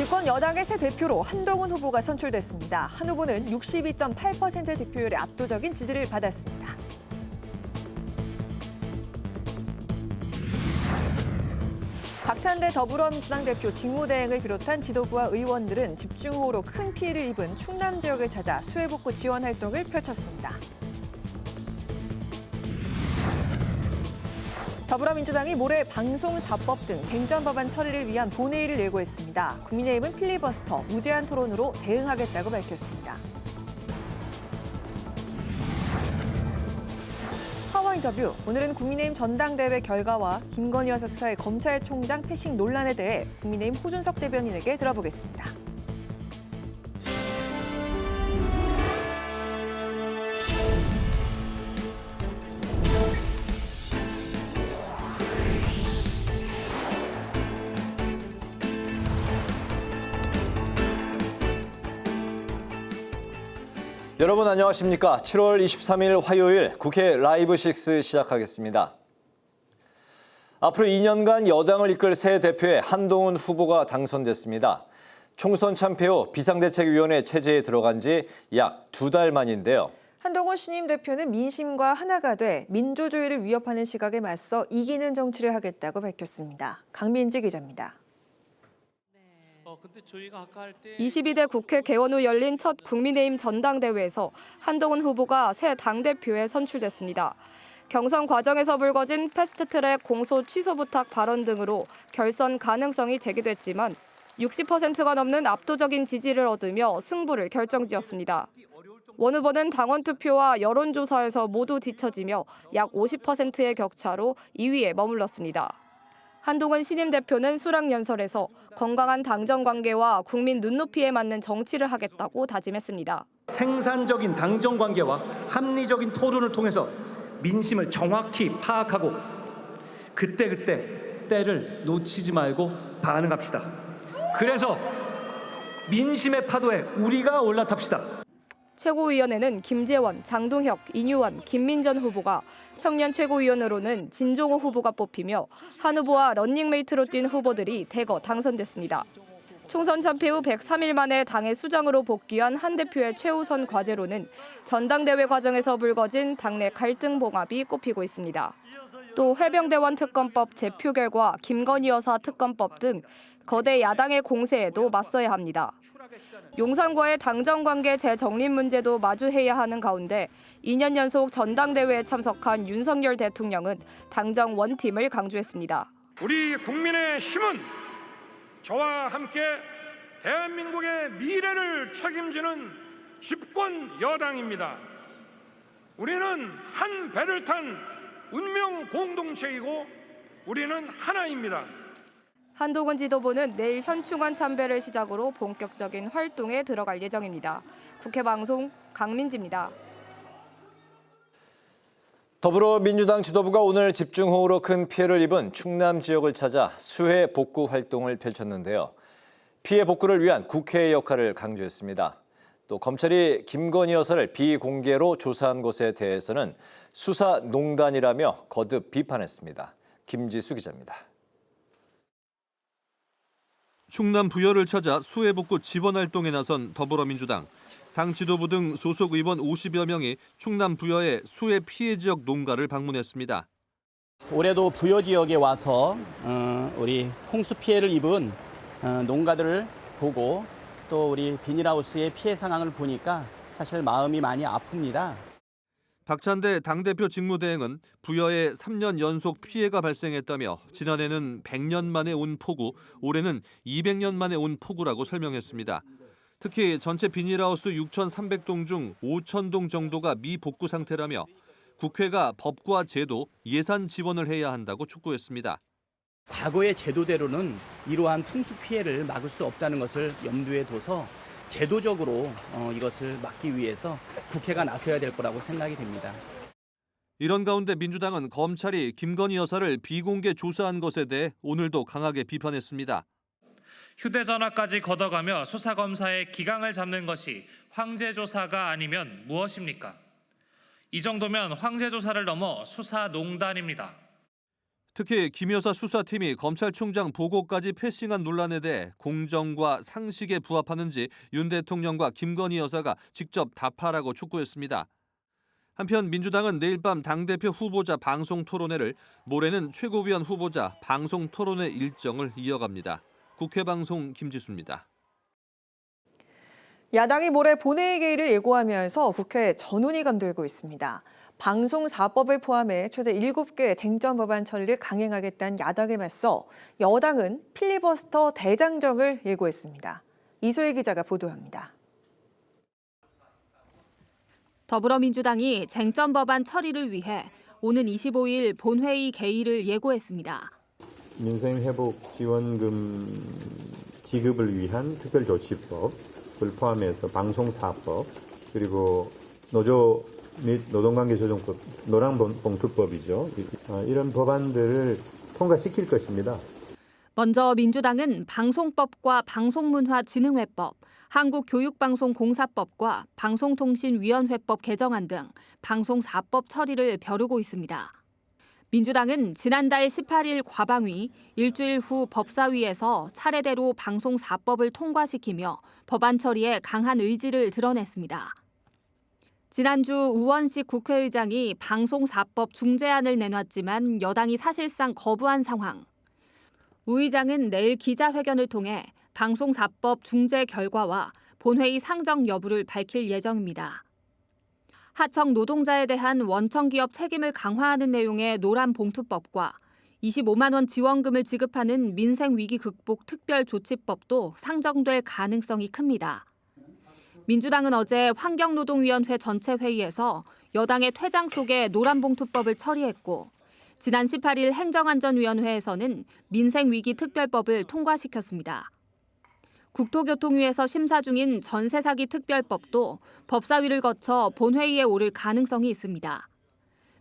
집권 여당의 새 대표로 한동훈 후보가 선출됐습니다. 한 후보는 62.8% 득표율의 압도적인 지지를 받았습니다. 박찬대 더불어민주당 대표 직무대행을 비롯한 지도부와 의원들은 집중호우로 큰 피해를 입은 충남 지역을 찾아 수해복구 지원 활동을 펼쳤습니다. 더불어민주당이 모레 방송사법 등 쟁점 법안 처리를 위한 본회의를 예고했습니다. 국민의힘은 필리버스터, 무제한 토론으로 대응하겠다고 밝혔습니다. 파워 인터뷰, 오늘은 국민의힘 전당대회 결과와 김건희 여사 수사의 검찰총장 패싱 논란에 대해 국민의힘 호준석 대변인에게 들어보겠습니다. 여러분 안녕하십니까? 7월 23일 화요일 국회 라이브 6 시작하겠습니다. 앞으로 2년간 여당을 이끌 새 대표의 한동훈 후보가 당선됐습니다. 총선 참패 후 비상대책위원회 체제에 들어간 지 약 2달 만인데요. 한동훈 신임 대표는 민심과 하나가 돼 민주주의를 위협하는 시각에 맞서 이기는 정치를 하겠다고 밝혔습니다. 강민지 기자입니다. 22대 국회 개원 후 열린 첫 국민의힘 전당대회에서 한동훈 후보가 새 당대표에 선출됐습니다. 경선 과정에서 불거진 패스트트랙 공소 취소 부탁 발언 등으로 결선 가능성이 제기됐지만 60%가 넘는 압도적인 지지를 얻으며 승부를 결정지었습니다. 원 후보는 당원 투표와 여론조사에서 모두 뒤처지며 약 50%의 격차로 2위에 머물렀습니다. 한동훈 신임 대표는 수락연설에서 건강한 당정관계와 국민 눈높이에 맞는 정치를 하겠다고 다짐했습니다. 생산적인 당정관계와 합리적인 토론을 통해서 민심을 정확히 파악하고 그때그때 때를 놓치지 말고 반응합시다. 그래서 민심의 파도에 우리가 올라탑시다. 최고위원회는 김재원, 장동혁, 인유원, 김민전 후보가, 청년 최고위원으로는 진종호 후보가 뽑히며 한 후보와 런닝메이트로 뛴 후보들이 대거 당선됐습니다. 총선 참패 후 103일 만에 당의 수장으로 복귀한 한 대표의 최우선 과제로는 전당대회 과정에서 불거진 당내 갈등 봉합이 꼽히고 있습니다. 또 해병대원 특검법 제표 결과 김건희 여사 특검법 등 거대 야당의 공세에도 맞서야 합니다. 용산과의 당정관계 재정립 문제도 마주해야 하는 가운데 2년 연속 전당대회에 참석한 윤석열 대통령은 당정 원팀을 강조했습니다. 우리 국민의 힘은 저와 함께 대한민국의 미래를 책임지는 집권 여당입니다. 우리는 한 배를 탄 운명 공동체이고 우리는 하나입니다. 한동훈 지도부는 내일 현충원 참배를 시작으로 본격적인 활동에 들어갈 예정입니다. 국회 방송 강민지입니다. 더불어민주당 지도부가 오늘 집중호우로 큰 피해를 입은 충남 지역을 찾아 수해 복구 활동을 펼쳤는데요. 피해 복구를 위한 국회의 역할을 강조했습니다. 또 검찰이 김건희 여사를 비공개로 조사한 것에 대해서는 수사농단이라며 거듭 비판했습니다. 김지수 기자입니다. 충남 부여를 찾아 수해 복구 지원 활동에 나선 더불어민주당. 당 지도부 등 소속 의원 50여 명이 충남 부여의 수해 피해 지역 농가를 방문했습니다. 올해도 부여 지역에 와서 우리 홍수 피해를 입은 농가들을 보고 또 우리 비닐하우스의 피해 상황을 보니까 사실 마음이 많이 아픕니다. 박찬대 당대표 직무대행은 부여에 3년 연속 피해가 발생했다며 지난해는 100년 만에 온 폭우, 올해는 200년 만에 온 폭우라고 설명했습니다. 특히 전체 비닐하우스 6,300동 중 5,000동 정도가 미복구 상태라며 국회가 법과 제도, 예산 지원을 해야 한다고 촉구했습니다. 과거의 제도대로는 이러한 풍수 피해를 막을 수 없다는 것을 염두에 둬서 제도적으로 이것을 막기 위해서 국회가 나서야 될 거라고 생각이 됩니다. 이런 가운데 민주당은 검찰이 김건희 여사를 비공개 조사한 것에 대해 오늘도 강하게 비판했습니다. 휴대전화까지 걷어가며 수사검사의 기강을 잡는 것이 황제조사가 아니면 무엇입니까? 이 정도면 황제조사를 넘어 수사농단입니다. 특히 김 여사 수사팀이 검찰총장 보고까지 패싱한 논란에 대해 공정과 상식에 부합하는지 윤 대통령과 김건희 여사가 직접 답하라고 촉구했습니다. 한편 민주당은 내일 밤 당대표 후보자 방송 토론회를, 모레는 최고위원 후보자 방송 토론회 일정을 이어갑니다. 국회 방송 김지수입니다. 야당이 모레 본회의 개의를 예고하면서 국회에 전운이 감돌고 있습니다. 방송 4법을 포함해 최대 7개 쟁점 법안 처리를 강행하겠다는 야당에 맞서 여당은 필리버스터 대장정을 예고했습니다. 이소희 기자가 보도합니다. 더불어민주당이 쟁점 법안 처리를 위해 오는 25일 본회의 개의를 예고했습니다. 민생회복지원금 지급을 위한 특별조치법을 포함해서 방송4법, 그리고 노조 및 노동관계조정법, 노란봉투법이죠. 이런 법안들을 통과시킬 것입니다. 먼저 민주당은 방송법과 방송문화진흥회법, 한국교육방송공사법과 방송통신위원회법 개정안 등 방송 4법 처리를 벼르고 있습니다. 민주당은 지난달 18일 과방위, 일주일 후 법사위에서 차례대로 방송 4법을 통과시키며 법안 처리에 강한 의지를 드러냈습니다. 지난주 우원식 국회의장이 방송 4법 중재안을 내놨지만 여당이 사실상 거부한 상황. 우 의장은 내일 기자회견을 통해 방송 4법 중재 결과와 본회의 상정 여부를 밝힐 예정입니다. 하청 노동자에 대한 원청기업 책임을 강화하는 내용의 노란봉투법과 25만 원 지원금을 지급하는 민생위기 극복 특별조치법도 상정될 가능성이 큽니다. 민주당은 어제 환경노동위원회 전체 회의에서 여당의 퇴장 속에 노란봉투법을 처리했고, 지난 18일 행정안전위원회에서는 민생위기 특별법을 통과시켰습니다. 국토교통위에서 심사 중인 전세사기 특별법도 법사위를 거쳐 본회의에 오를 가능성이 있습니다.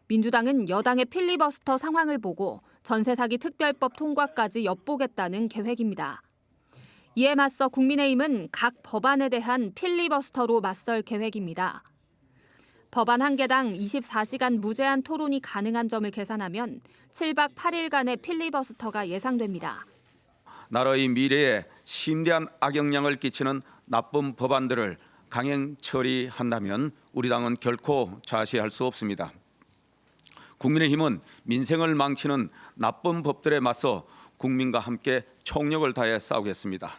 민주당은 여당의 필리버스터 상황을 보고 전세사기 특별법 통과까지 엿보겠다는 계획입니다. 이에 맞서 국민의힘은 각 법안에 대한 필리버스터로 맞설 계획입니다. 법안 한 개당 24시간 무제한 토론이 가능한 점을 계산하면 7박 8일간의 필리버스터가 예상됩니다. 나라의 미래에 심대한 악영향을 끼치는 나쁜 법안들을 강행 처리한다면 우리 당은 결코 자시할 수 없습니다. 국민의힘은 민생을 망치는 나쁜 법들에 맞서 국민과 함께 총력을 다해 싸우겠습니다.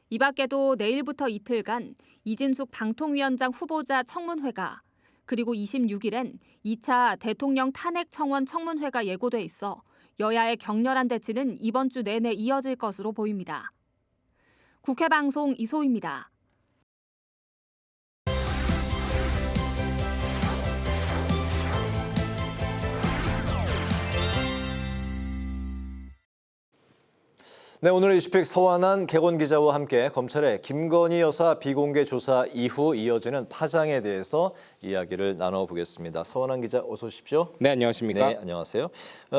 이 밖에도 내일부터 이틀간 이진숙 방통위원장 후보자 청문회가, 그리고 26일엔 2차 대통령 탄핵 청원 청문회가 예고돼 있어 여야의 격렬한 대치는 이번 주 내내 이어질 것으로 보입니다. 국회 방송 이소희입니다. 네, 오늘 이슈픽 서완한 개건 기자와 함께 검찰의 김건희 여사 비공개 조사 이후 이어지는 파장에 대해서 이야기를 나눠보겠습니다. 서완한 기자, 어서 오십시오. 네, 안녕하십니까? 네, 안녕하세요.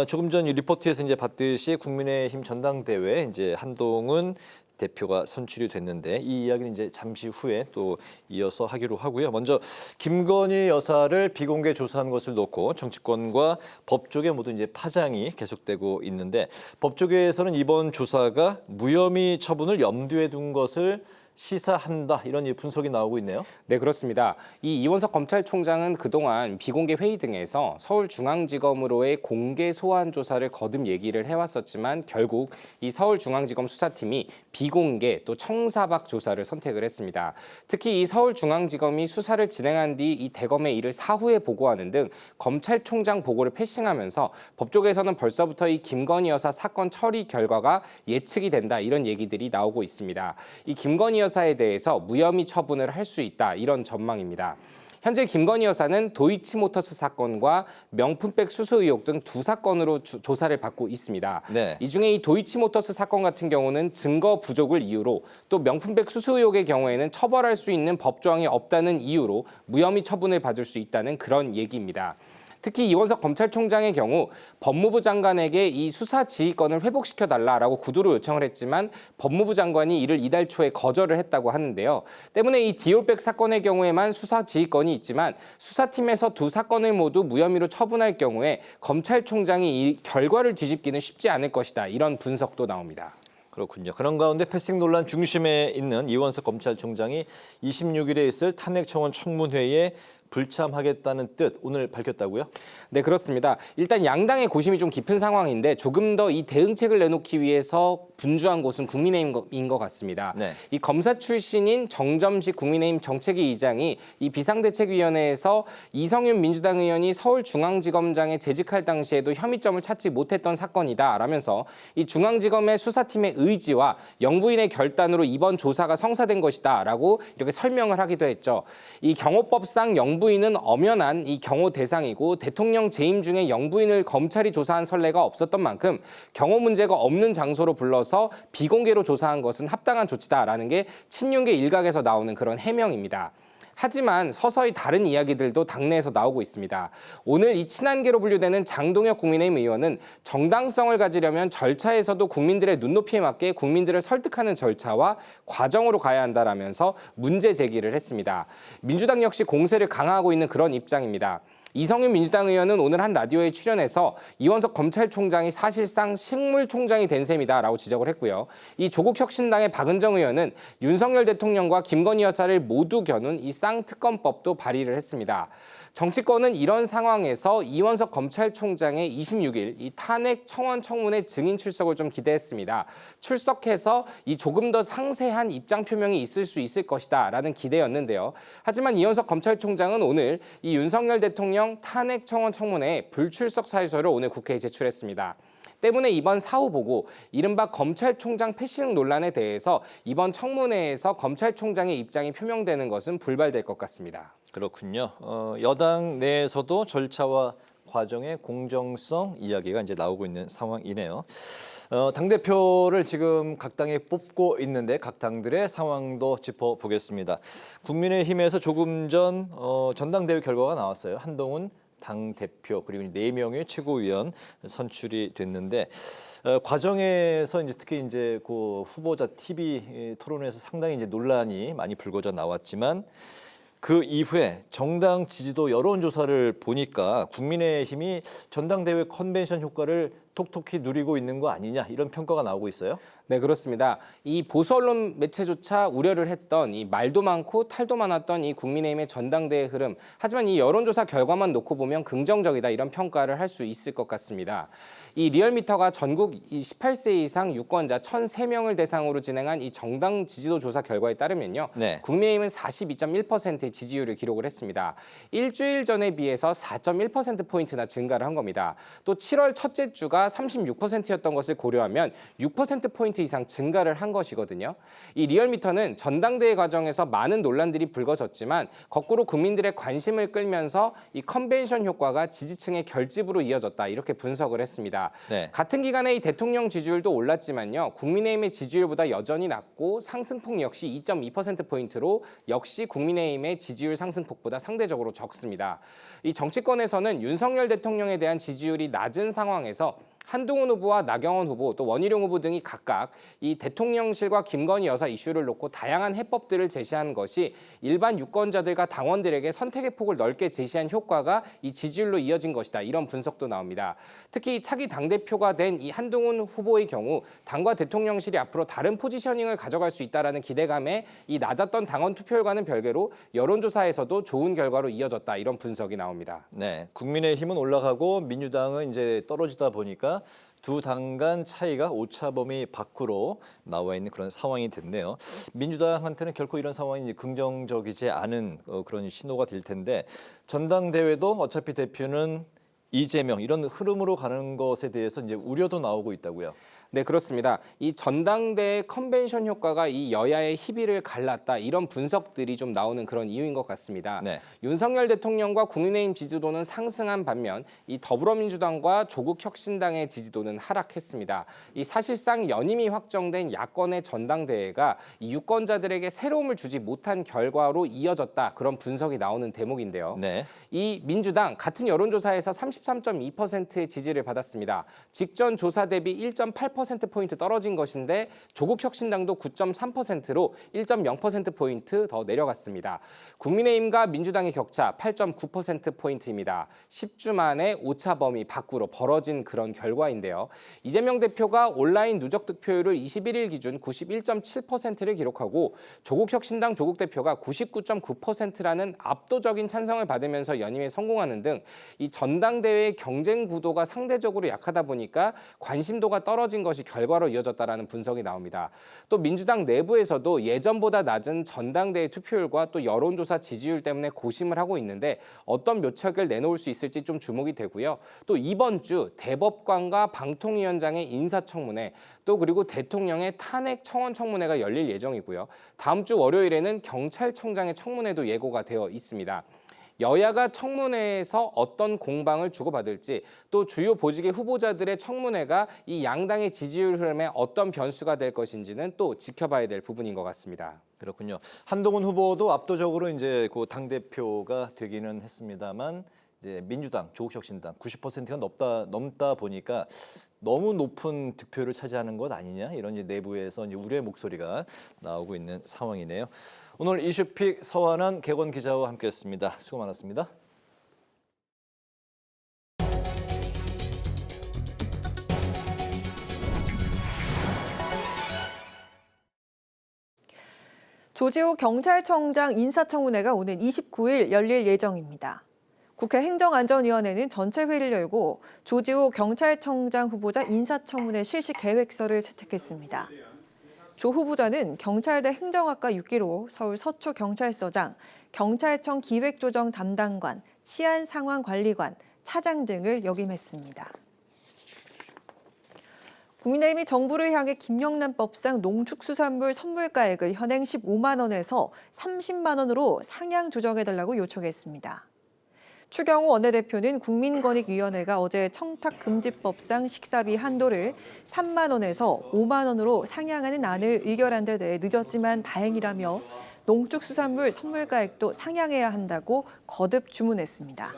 조금 전 리포트에서 이제 봤듯이 국민의힘 전당대회 이제 한동훈 대표가 선출이 됐는데 이 이야기는 이제 잠시 후에 또 이어서 하기로 하고요. 먼저 김건희 여사를 비공개 조사한 것을 놓고 정치권과 법 쪽에 모두 이제 파장이 계속되고 있는데, 법 쪽에서는 이번 조사가 무혐의 처분을 염두에 둔 것을 시사한다, 이런 분석이 나오고 있네요. 네, 그렇습니다. 이 이원석 검찰총장은 그동안 비공개 회의 등에서 서울중앙지검으로의 공개 소환 조사를 거듭 얘기를 해왔었지만 결국 이 서울중앙지검 수사팀이 비공개 또 청사박 조사를 선택을 했습니다. 특히 이 서울중앙지검이 수사를 진행한 뒤 이 대검의 일을 사후에 보고하는 등 검찰총장 보고를 패싱하면서 법 쪽에서는 벌써부터 이 김건희 여사 사건 처리 결과가 예측이 된다, 이런 얘기들이 나오고 있습니다. 이 김건희 여사에 대해서 무혐의 처분을 할 수 있다, 이런 전망입니다. 현재 김건희 여사는 도이치모터스 사건과 명품백 수수 의혹 등 두 사건으로 조사를 받고 있습니다. 네. 이 중에 이 도이치모터스 사건 같은 경우는 증거 부족을 이유로, 또 명품백 수수 의혹의 경우에는 처벌할 수 있는 법조항이 없다는 이유로 무혐의 처분을 받을 수 있다는 그런 얘기입니다. 특히 이원석 검찰총장의 경우 법무부 장관에게 이 수사 지휘권을 회복시켜달라라고 구두로 요청을 했지만 법무부 장관이 이를 이달 초에 거절을 했다고 하는데요. 때문에 이 디올백 사건의 경우에만 수사 지휘권이 있지만 수사팀에서 두 사건을 모두 무혐의로 처분할 경우에 검찰총장이 이 결과를 뒤집기는 쉽지 않을 것이다. 이런 분석도 나옵니다. 그렇군요. 그런 가운데 패싱 논란 중심에 있는 이원석 검찰총장이 26일에 있을 탄핵청원 청문회에 불참하겠다는 뜻 오늘 밝혔다고요? 네, 그렇습니다. 일단 양당의 고심이 좀 깊은 상황인데 조금 더 이 대응책을 내놓기 위해서 분주한 곳은 국민의힘인 것 같습니다. 네. 이 검사 출신인 정점식 국민의힘 정책위 의장이 이 비상대책위원회에서 이성윤 민주당 의원이 서울중앙지검장에 재직할 당시에도 혐의점을 찾지 못했던 사건이다라면서 이 중앙지검의 수사팀의 의지와 영부인의 결단으로 이번 조사가 성사된 것이다라고 이렇게 설명을 하기도 했죠. 이 경호법상 영부인은 엄연한 이 경호 대상이고 대통령 재임 중에 영부인을 검찰이 조사한 선례가 없었던 만큼 경호 문제가 없는 장소로 불러서 비공개로 조사한 것은 합당한 조치다라는 게 친윤계 일각에서 나오는 그런 해명입니다. 하지만 서서히 다른 이야기들도 당내에서 나오고 있습니다. 오늘 이 친한계로 분류되는 장동혁 국민의힘 의원은 정당성을 가지려면 절차에서도 국민들의 눈높이에 맞게 국민들을 설득하는 절차와 과정으로 가야 한다라면서 문제 제기를 했습니다. 민주당 역시 공세를 강화하고 있는 그런 입장입니다. 이성윤 민주당 의원은 오늘 한 라디오에 출연해서 이원석 검찰총장이 사실상 식물총장이 된 셈이다라고 지적을 했고요. 이 조국혁신당의 박은정 의원은 윤석열 대통령과 김건희 여사를 모두 겨눈 이 쌍특검법도 발의를 했습니다. 정치권은 이런 상황에서 이원석 검찰총장의 26일 이 탄핵 청원 청문회 증인 출석을 좀 기대했습니다. 출석해서 이 조금 더 상세한 입장 표명이 있을 수 있을 것이다라는 기대였는데요. 하지만 이원석 검찰총장은 오늘 이 윤석열 대통령 탄핵 청원 청문회에 불출석 사유서를 오늘 국회에 제출했습니다. 때문에 이번 사후 보고 이른바 검찰총장 패싱 논란에 대해서 이번 청문회에서 검찰총장의 입장이 표명되는 것은 불발될 것 같습니다. 그렇군요. 여당 내에서도 절차와 과정의 공정성 이야기가 이제 나오고 있는 상황이네요. 당대표를 지금 각 당이 뽑고 있는데 각 당들의 상황도 짚어보겠습니다. 국민의힘에서 조금 전 전당대회 결과가 나왔어요. 한동훈 당대표 그리고 4명의 최고위원 선출이 됐는데 과정에서 이제 특히 이제 그 후보자 TV 토론에서 상당히 이제 논란이 많이 불거져 나왔지만 그 이후에 정당 지지도 여론조사를 보니까 국민의힘이 전당대회 컨벤션 효과를 톡톡히 누리고 있는 거 아니냐 이런 평가가 나오고 있어요. 네, 그렇습니다. 이 보수 언론 매체조차 우려를 했던 이 말도 많고 탈도 많았던 이 국민의힘의 전당대회 흐름. 하지만 이 여론조사 결과만 놓고 보면 긍정적이다 이런 평가를 할 수 있을 것 같습니다. 이 리얼미터가 전국 18세 이상 유권자 1,003명을 대상으로 진행한 이 정당 지지도 조사 결과에 따르면요. 네. 국민의힘은 42.1%의 지지율을 기록을 했습니다. 일주일 전에 비해서 4.1%포인트나 증가를 한 겁니다. 또 7월 첫째 주가 36%였던 것을 고려하면 6%포인트 이상 증가를 한 것이거든요. 이 리얼미터는 전당대회 과정에서 많은 논란들이 불거졌지만 거꾸로 국민들의 관심을 끌면서 이 컨벤션 효과가 지지층의 결집으로 이어졌다 이렇게 분석을 했습니다. 네. 같은 기간에 이 대통령 지지율도 올랐지만요. 국민의힘의 지지율보다 여전히 낮고 상승폭 역시 2.2%포인트로 역시 국민의힘의 지지율 상승폭보다 상대적으로 적습니다. 이 정치권에서는 윤석열 대통령에 대한 지지율이 낮은 상황에서 한동훈 후보와 나경원 후보 또 원희룡 후보 등이 각각 이 대통령실과 김건희 여사 이슈를 놓고 다양한 해법들을 제시한 것이 일반 유권자들과 당원들에게 선택의 폭을 넓게 제시한 효과가 이 지지율로 이어진 것이다. 이런 분석도 나옵니다. 특히 차기 당대표가 된 이 한동훈 후보의 경우 당과 대통령실이 앞으로 다른 포지셔닝을 가져갈 수 있다라는 기대감에 이 낮았던 당원 투표율과는 별개로 여론조사에서도 좋은 결과로 이어졌다. 이런 분석이 나옵니다. 네, 국민의힘은 올라가고 민주당은 이제 떨어지다 보니까 두 당 간 차이가 오차범위 밖으로 나와 있는 그런 상황이 됐네요. 민주당한테는 결코 이런 상황이 긍정적이지 않은 그런 신호가 될 텐데 전당대회도 어차피 대표는 이재명 이런 흐름으로 가는 것에 대해서 이제 우려도 나오고 있다고요. 네, 그렇습니다. 이 전당대회 컨벤션 효과가 이 여야의 희비를 갈랐다 이런 분석들이 좀 나오는 그런 이유인 것 같습니다. 네. 윤석열 대통령과 국민의힘 지지도는 상승한 반면 이 더불어민주당과 조국혁신당의 지지도는 하락했습니다. 이 사실상 연임이 확정된 야권의 전당대회가 이 유권자들에게 새로움을 주지 못한 결과로 이어졌다 그런 분석이 나오는 대목인데요. 네. 이 민주당 같은 여론조사에서 33.2%의 지지를 받았습니다. 직전 조사 대비 1.8%포인트 떨어진 것인데 조국혁신당도 9.3%로 1.0%포인트 더 내려갔습니다. 국민의힘과 민주당의 격차 8.9%포인트입니다. 10주 만에 오차 범위 밖으로 벌어진 그런 결과인데요. 이재명 대표가 온라인 누적 득표율을 21일 기준 91.7%를 기록하고 조국혁신당 조국 대표가 99.9%라는 압도적인 찬성을 받으면서 연임에 성공하는 등 이 전당대회의 경쟁 구도가 상대적으로 약하다 보니까 관심도가 떨어진 것이 결과로 이어졌다라는 분석이 나옵니다. 또 민주당 내부에서도 예전보다 낮은 전당대회 투표율과 또 여론조사 지지율 때문에 고심을 하고 있는데 어떤 묘책을 내놓을 수 있을지 좀 주목이 되고요. 또 이번 주 대법관과 방통위원장의 인사청문회 또 그리고 대통령의 탄핵 청원 청문회가 열릴 예정이고요. 다음 주 월요일에는 경찰청장의 청문회도 예고가 되어 있습니다. 여야가 청문회에서 어떤 공방을 주고받을지 또 주요 보직의 후보자들의 청문회가 이 양당의 지지율 흐름에 어떤 변수가 될 것인지는 또 지켜봐야 될 부분인 것 같습니다. 그렇군요. 한동훈 후보도 압도적으로 이제 그 당대표가 되기는 했습니다만 이제 민주당, 조국혁신당 90%가 넘다 보니까 너무 높은 득표를 차지하는 것 아니냐 이런 이제 내부에서 이제 우려의 목소리가 나오고 있는 상황이네요. 오늘 이슈픽 서완한 객원 기자와 함께했습니다. 수고 많았습니다. 조지호 경찰청장 인사청문회가 오는 29일 열릴 예정입니다. 국회 행정안전위원회는 전체 회의를 열고 조지호 경찰청장 후보자 인사청문회 실시 계획서를 채택했습니다. 조 후보자는 경찰대 행정학과 6기로 서울 서초경찰서장, 경찰청 기획조정 담당관, 치안상황관리관, 차장 등을 역임했습니다. 국민의힘이 정부를 향해 김영란법상 농축수산물 선물가액을 현행 15만 원에서 30만 원으로 상향 조정해달라고 요청했습니다. 추경호 원내대표는 국민권익위원회가 어제 청탁금지법상 식사비 한도를 3만 원에서 5만 원으로 상향하는 안을 의결한 데 대해 늦었지만 다행이라며 농축수산물 선물가액도 상향해야 한다고 거듭 주문했습니다.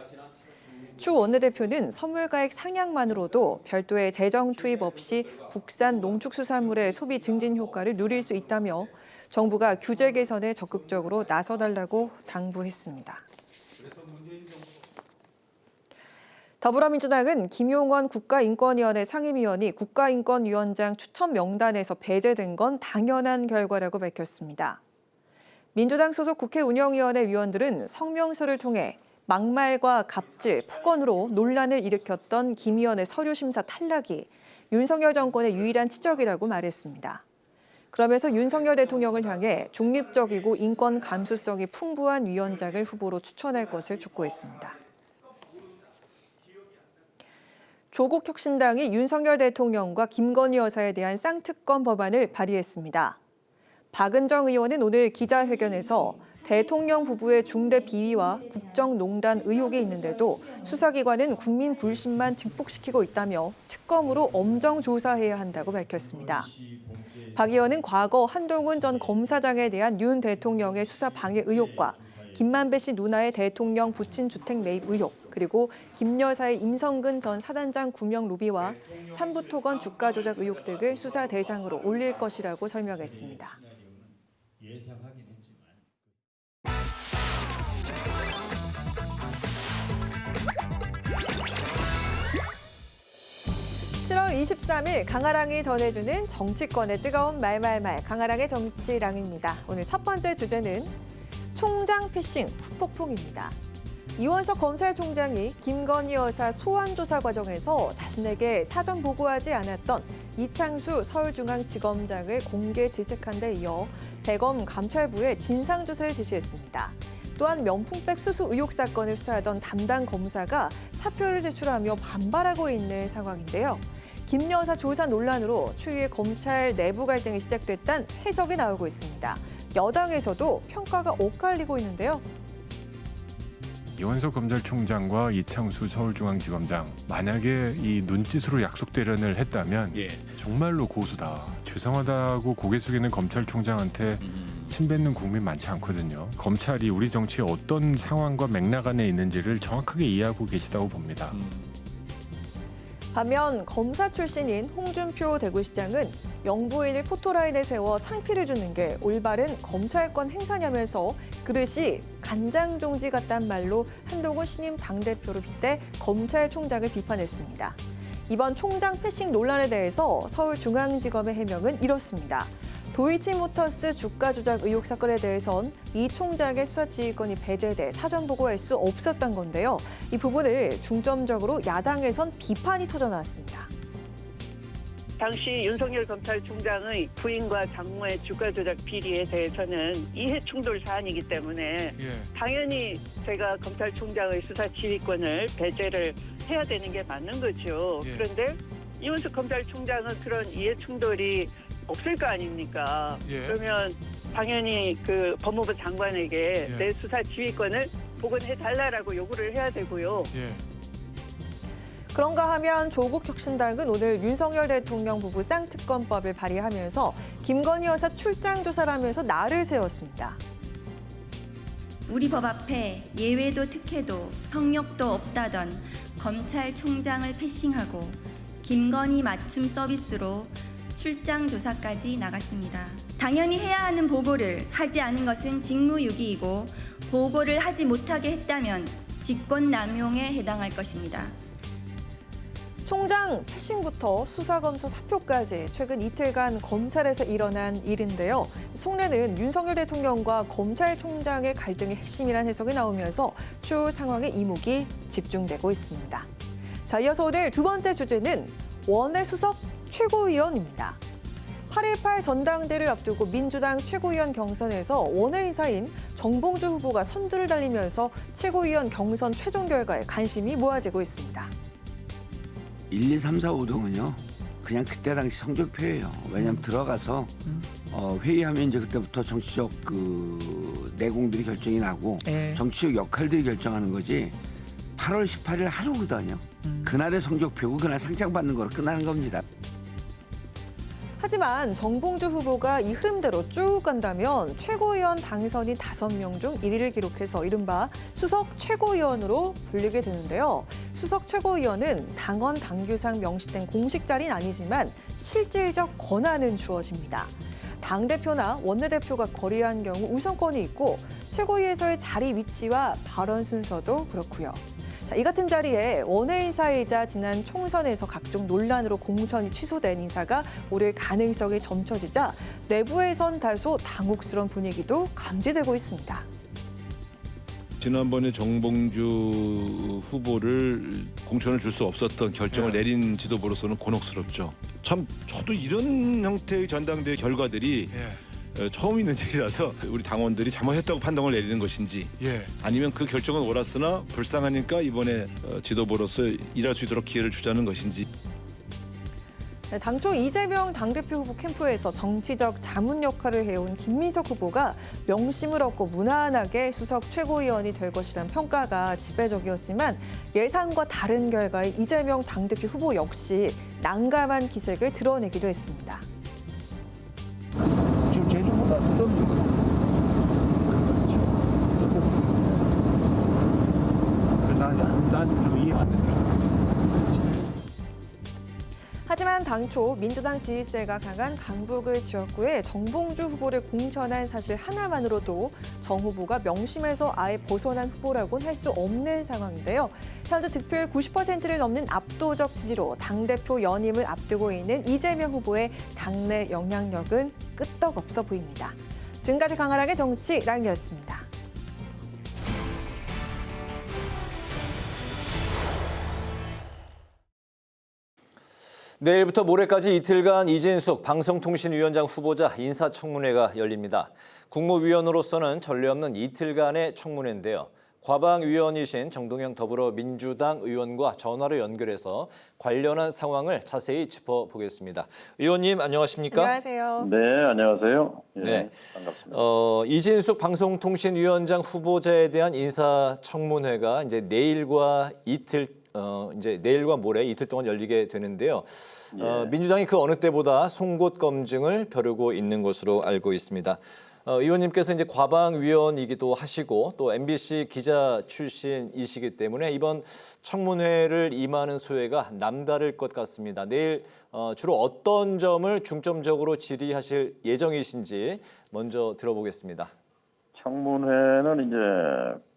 추 원내대표는 선물가액 상향만으로도 별도의 재정 투입 없이 국산 농축수산물의 소비 증진 효과를 누릴 수 있다며 정부가 규제 개선에 적극적으로 나서달라고 당부했습니다. 더불어민주당은 김용원 국가인권위원회 상임위원이 국가인권위원장 추천 명단에서 배제된 건 당연한 결과라고 밝혔습니다. 민주당 소속 국회운영위원회 위원들은 성명서를 통해 막말과 갑질, 폭언으로 논란을 일으켰던 김 의원의 서류 심사 탈락이 윤석열 정권의 유일한 치적이라고 말했습니다. 그러면서 윤석열 대통령을 향해 중립적이고 인권 감수성이 풍부한 위원장을 후보로 추천할 것을 촉구했습니다. 조국혁신당이 윤석열 대통령과 김건희 여사에 대한 쌍특검 법안을 발의했습니다. 박은정 의원은 오늘 기자회견에서 대통령 부부의 중대 비위와 국정농단 의혹이 있는데도 수사기관은 국민 불신만 증폭시키고 있다며 특검으로 엄정 조사해야 한다고 밝혔습니다. 박 의원은 과거 한동훈 전 검사장에 대한 윤 대통령의 수사 방해 의혹과 김만배 씨 누나의 대통령 부친 주택 매입 의혹, 그리고 김 여사의 임성근 전 사단장 구명 로비와 삼부토건 주가 조작 의혹 등을 수사 대상으로 올릴 것이라고 설명했습니다. 예상하긴 했지만. 7월 23일 강아랑이 전해주는 정치권의 뜨거운 말말말 강아랑의 정치랑입니다. 오늘 첫 번째 주제는 총장 피싱 후폭풍입니다. 이원석 검찰총장이 김건희 여사 소환조사 과정에서 자신에게 사전 보고하지 않았던 이창수 서울중앙지검장을 공개 질책한 데 이어 대검 감찰부에 진상조사를 지시했습니다. 또한 명품백 수수 의혹 사건을 수사하던 담당 검사가 사표를 제출하며 반발하고 있는 상황인데요. 김 여사 조사 논란으로 추후에 검찰 내부 갈등이 시작됐다는 해석이 나오고 있습니다. 여당에서도 평가가 엇갈리고 있는데요. 이원석 검찰총장과 이창수 서울중앙지검장 만약에 이 눈짓으로 약속 대련을 했다면 정말로 고수다. 죄송하다고 고개 숙이는 검찰총장한테 침뱉는 국민 많지 않거든요. 검찰이 우리 정치의 어떤 상황과 맥락 안에 있는지를 정확하게 이해하고 계시다고 봅니다. 반면 검사 출신인 홍준표 대구시장은 영부인을 포토라인에 세워 창피를 주는 게 올바른 검찰권 행사냐면서 그릇이 간장종지 같단 말로 한동훈 신임 당대표를 빗대 검찰총장을 비판했습니다. 이번 총장 패싱 논란에 대해서 서울중앙지검의 해명은 이렇습니다. 도이치모터스 주가 조작 의혹 사건에 대해선 이 총장의 수사 지휘권이 배제돼 사전 보고할 수 없었던 건데요. 이 부분을 중점적으로 야당에선 비판이 터져나왔습니다. 당시 윤석열 검찰총장의 부인과 장모의 주가 조작 비리에 대해서는 이해 충돌 사안이기 때문에 당연히 제가 검찰총장의 수사 지휘권을 배제를 해야 되는 게 맞는 거죠. 그런데 이원석 검찰총장은 그런 이해 충돌이 없을 거 아닙니까? 그러면 당연히 그 법무부 장관에게 내 수사 지휘권을 복원해달라고 요구를 해야 되고요. 그런가 하면 조국 혁신당은 오늘 윤석열 대통령 부부 쌍특검법을 발의하면서 김건희 여사 출장 조사를 하면서 날을 세웠습니다. 우리 법 앞에 예외도 특혜도 성역도 없다던 검찰총장을 패싱하고 김건희 맞춤 서비스로 출장 조사까지 나갔습니다. 당연히 해야 하는 보고를 하지 않은 것은 직무유기이고 보고를 하지 못하게 했다면 직권남용에 해당할 것입니다. 총장 패싱부터 수사검사 사표까지 최근 이틀간 검찰에서 일어난 일인데요. 속내는 윤석열 대통령과 검찰총장의 갈등이 핵심이란 해석이 나오면서 추후 상황에 이목이 집중되고 있습니다. 자, 이어서 오늘 두 번째 주제는 원외 수석 최고위원입니다. 8.18 전당대를 앞두고 민주당 최고위원 경선에서 원외 인사인 정봉주 후보가 선두를 달리면서 최고위원 경선 최종 결과에 관심이 모아지고 있습니다. 1, 2, 3, 4, 5등은요. 그냥 그때 당시 성적표예요. 왜냐하면 들어가서 회의하면 이제 그때부터 정치적 그 내공들이 결정이 나고 정치적 역할들이 결정하는 거지. 8월 18일 하루거든요. 그날의 성적표고 그날 상장 받는 거로 끝나는 겁니다. 하지만 정봉주 후보가 이 흐름대로 쭉 간다면 최고위원 당선인 5명 중 1위를 기록해서 이른바 수석 최고위원으로 불리게 되는데요. 수석 최고위원은 당원 당규상 명시된 공식 자리는 아니지만 실질적 권한은 주어집니다. 당대표나 원내대표가 거리한 경우 우선권이 있고 최고위에서의 자리 위치와 발언 순서도 그렇고요. 이 같은 자리에 원외 인사이자 지난 총선에서 각종 논란으로 공천이 취소된 인사가 오를 가능성이 점쳐지자 내부에선 다소 당혹스러운 분위기도 감지되고 있습니다. 지난번에 정봉주 후보를 공천을 줄 수 없었던 결정을 내린 지도부로서는 곤혹스럽죠. 참 저도 이런 형태의 전당대회 결과들이 처음 있는 일이라서 우리 당원들이 잘못했다고 판단을 내리는 것인지 아니면 그 결정은 옳았으나 불쌍하니까 이번에 지도부로서 일할 수 있도록 기회를 주자는 것인지. 당초 이재명 당대표 후보 캠프에서 정치적 자문 역할을 해온 김민석 후보가 명심을 얻고 무난하게 수석 최고위원이 될 것이라는 평가가 지배적이었지만 예상과 다른 결과에 이재명 당대표 후보 역시 난감한 기색을 드러내기도 했습니다. 지금 제주보다 더 난좀 이해가 안 되더라고요. 하지만 당초 민주당 지지세가 강한 강북을 지역구에 정봉주 후보를 공천한 사실 하나만으로도 정 후보가 명심에서 아예 벗어난 후보라고는 할 수 없는 상황인데요. 현재 득표율 90%를 넘는 압도적 지지로 당대표 연임을 앞두고 있는 이재명 후보의 당내 영향력은 끄떡없어 보입니다. 지금까지 강하락의 정치 랑이었습니다. 내일부터 모레까지 이틀간 이진숙 방송통신위원장 후보자 인사청문회가 열립니다. 국무위원으로서는 전례 없는 이틀간의 청문회인데요. 과방위원이신 정동영 더불어민주당 의원과 전화로 연결해서 관련한 상황을 자세히 짚어보겠습니다. 의원님 안녕하십니까? 안녕하세요. 네, 안녕하세요. 예, 네. 반갑습니다. 이진숙 방송통신위원장 후보자에 대한 인사청문회가 이제 내일과 모레 이틀 동안 열리게 되는데요. 민주당이 그 어느 때보다 송곳 검증을 벼르고 있는 것으로 알고 있습니다. 의원님께서 이제 과방위원이기도 하시고 또 MBC 기자 출신이시기 때문에 이번 청문회를 임하는 소회가 남다를 것 같습니다. 내일 주로 어떤 점을 중점적으로 질의하실 예정이신지 먼저 들어보겠습니다. 청문회는 이제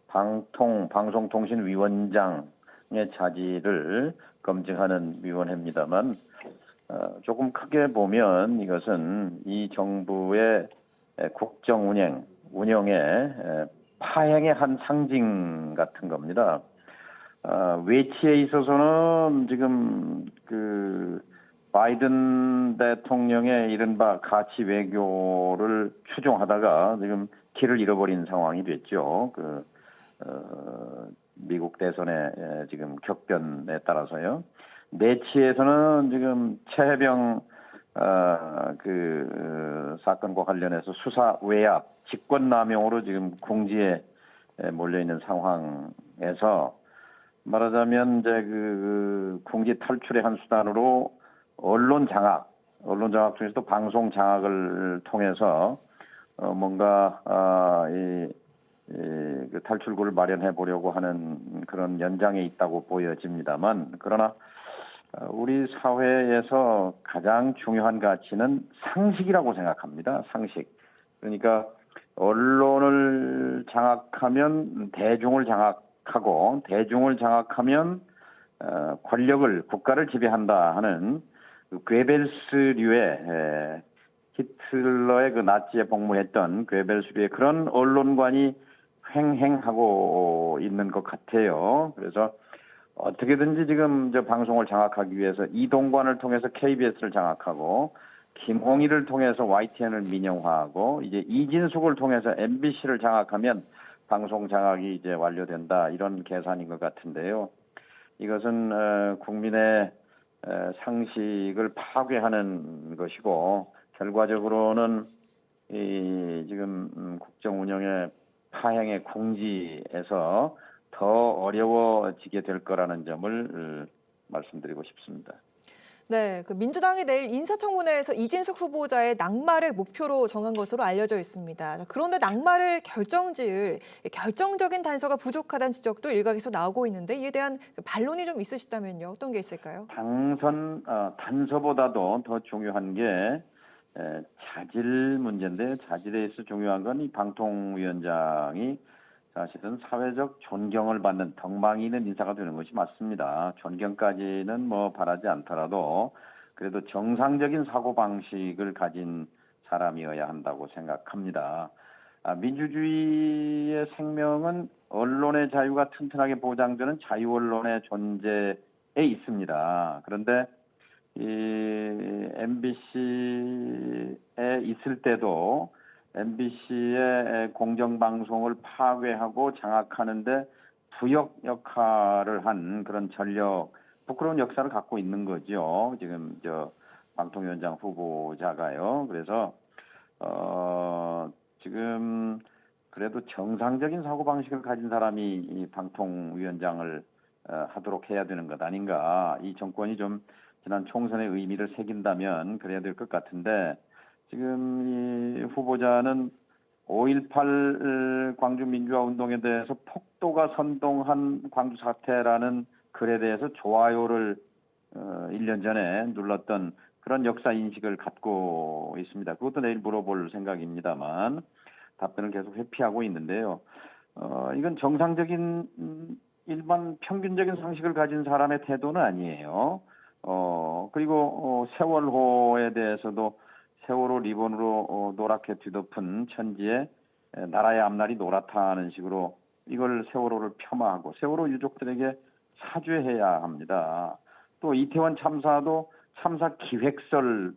방송통신위원장의 자질을 검증하는 위원회입니다만 조금 크게 보면 이것은 이 정부의 국정 운영의 파행의 한 상징 같은 겁니다. 외치에 있어서는 지금 그 바이든 대통령의 이른바 가치 외교를 추종하다가 지금 길을 잃어버린 상황이 됐죠. 미국 대선의 지금 격변에 따라서요. 내치에서는 지금 최혜병 사건과 관련해서 수사 외압, 직권남용으로 지금 공지에 몰려 있는 상황에서 말하자면 이제 공지 탈출의 한 수단으로 언론 장악 중에서도 방송 장악을 통해서 뭔가 그 탈출구를 마련해 보려고 하는 그런 연장에 있다고 보여집니다만 그러나 우리 사회에서 가장 중요한 가치는 상식이라고 생각합니다. 상식. 그러니까 언론을 장악하면 대중을 장악하고 대중을 장악하면 권력을 국가를 지배한다 하는 괴벨스류의 히틀러의 그 나치에 복무했던 괴벨스류의 그런 언론관이 횡행하고 있는 것 같아요. 그래서 어떻게든지 지금 방송을 장악하기 위해서 이동관을 통해서 KBS를 장악하고 김홍일을 통해서 YTN을 민영화하고 이제 이진숙을 통해서 MBC를 장악하면 방송 장악이 이제 완료된다 이런 계산인 것 같은데요. 이것은 국민의 상식을 파괴하는 것이고 결과적으로는 지금 국정 운영의 파행의 궁지에서 더 어려워지게 될 거라는 점을 말씀드리고 싶습니다. 네, 민주당이 내일 인사청문회에서 이진숙 후보자의 낙마를 목표로 정한 것으로 알려져 있습니다. 그런데 낙마를 결정지을 결정적인 단서가 부족하다는 지적도 일각에서 나오고 있는데 이에 대한 반론이 좀 있으시다면요. 어떤 게 있을까요? 단서보다도 더 중요한 게 자질 문제인데 자질에 있어 중요한 건 이 방통위원장이 사실은 사회적 존경을 받는 덕망이 있는 인사가 되는 것이 맞습니다. 존경까지는 바라지 않더라도 그래도 정상적인 사고방식을 가진 사람이어야 한다고 생각합니다. 민주주의의 생명은 언론의 자유가 튼튼하게 보장되는 자유언론의 존재에 있습니다. 그런데 이 MBC에 있을 때도 MBC의 공정방송을 파괴하고 장악하는데 부역 역할을 한 그런 부끄러운 역사를 갖고 있는 거죠. 지금 방통위원장 후보자가요. 그래서 지금 그래도 정상적인 사고방식을 가진 사람이 이 방통위원장을 하도록 해야 되는 것 아닌가. 이 정권이 좀 지난 총선의 의미를 새긴다면 그래야 될 것 같은데 지금 이 후보자는 5.18 광주 민주화 운동에 대해서 폭도가 선동한 광주 사태라는 글에 대해서 좋아요를 1년 전에 눌렀던 그런 역사 인식을 갖고 있습니다. 그것도 내일 물어볼 생각입니다만 답변을 계속 회피하고 있는데요. 이건 정상적인 일반 평균적인 상식을 가진 사람의 태도는 아니에요. 그리고 세월호에 대해서도 세월호 리본으로 노랗게 뒤덮은 천지에 나라의 앞날이 노랗다는 식으로 이걸 세월호를 폄하하고 세월호 유족들에게 사죄해야 합니다. 또 이태원 참사도 참사 기획설을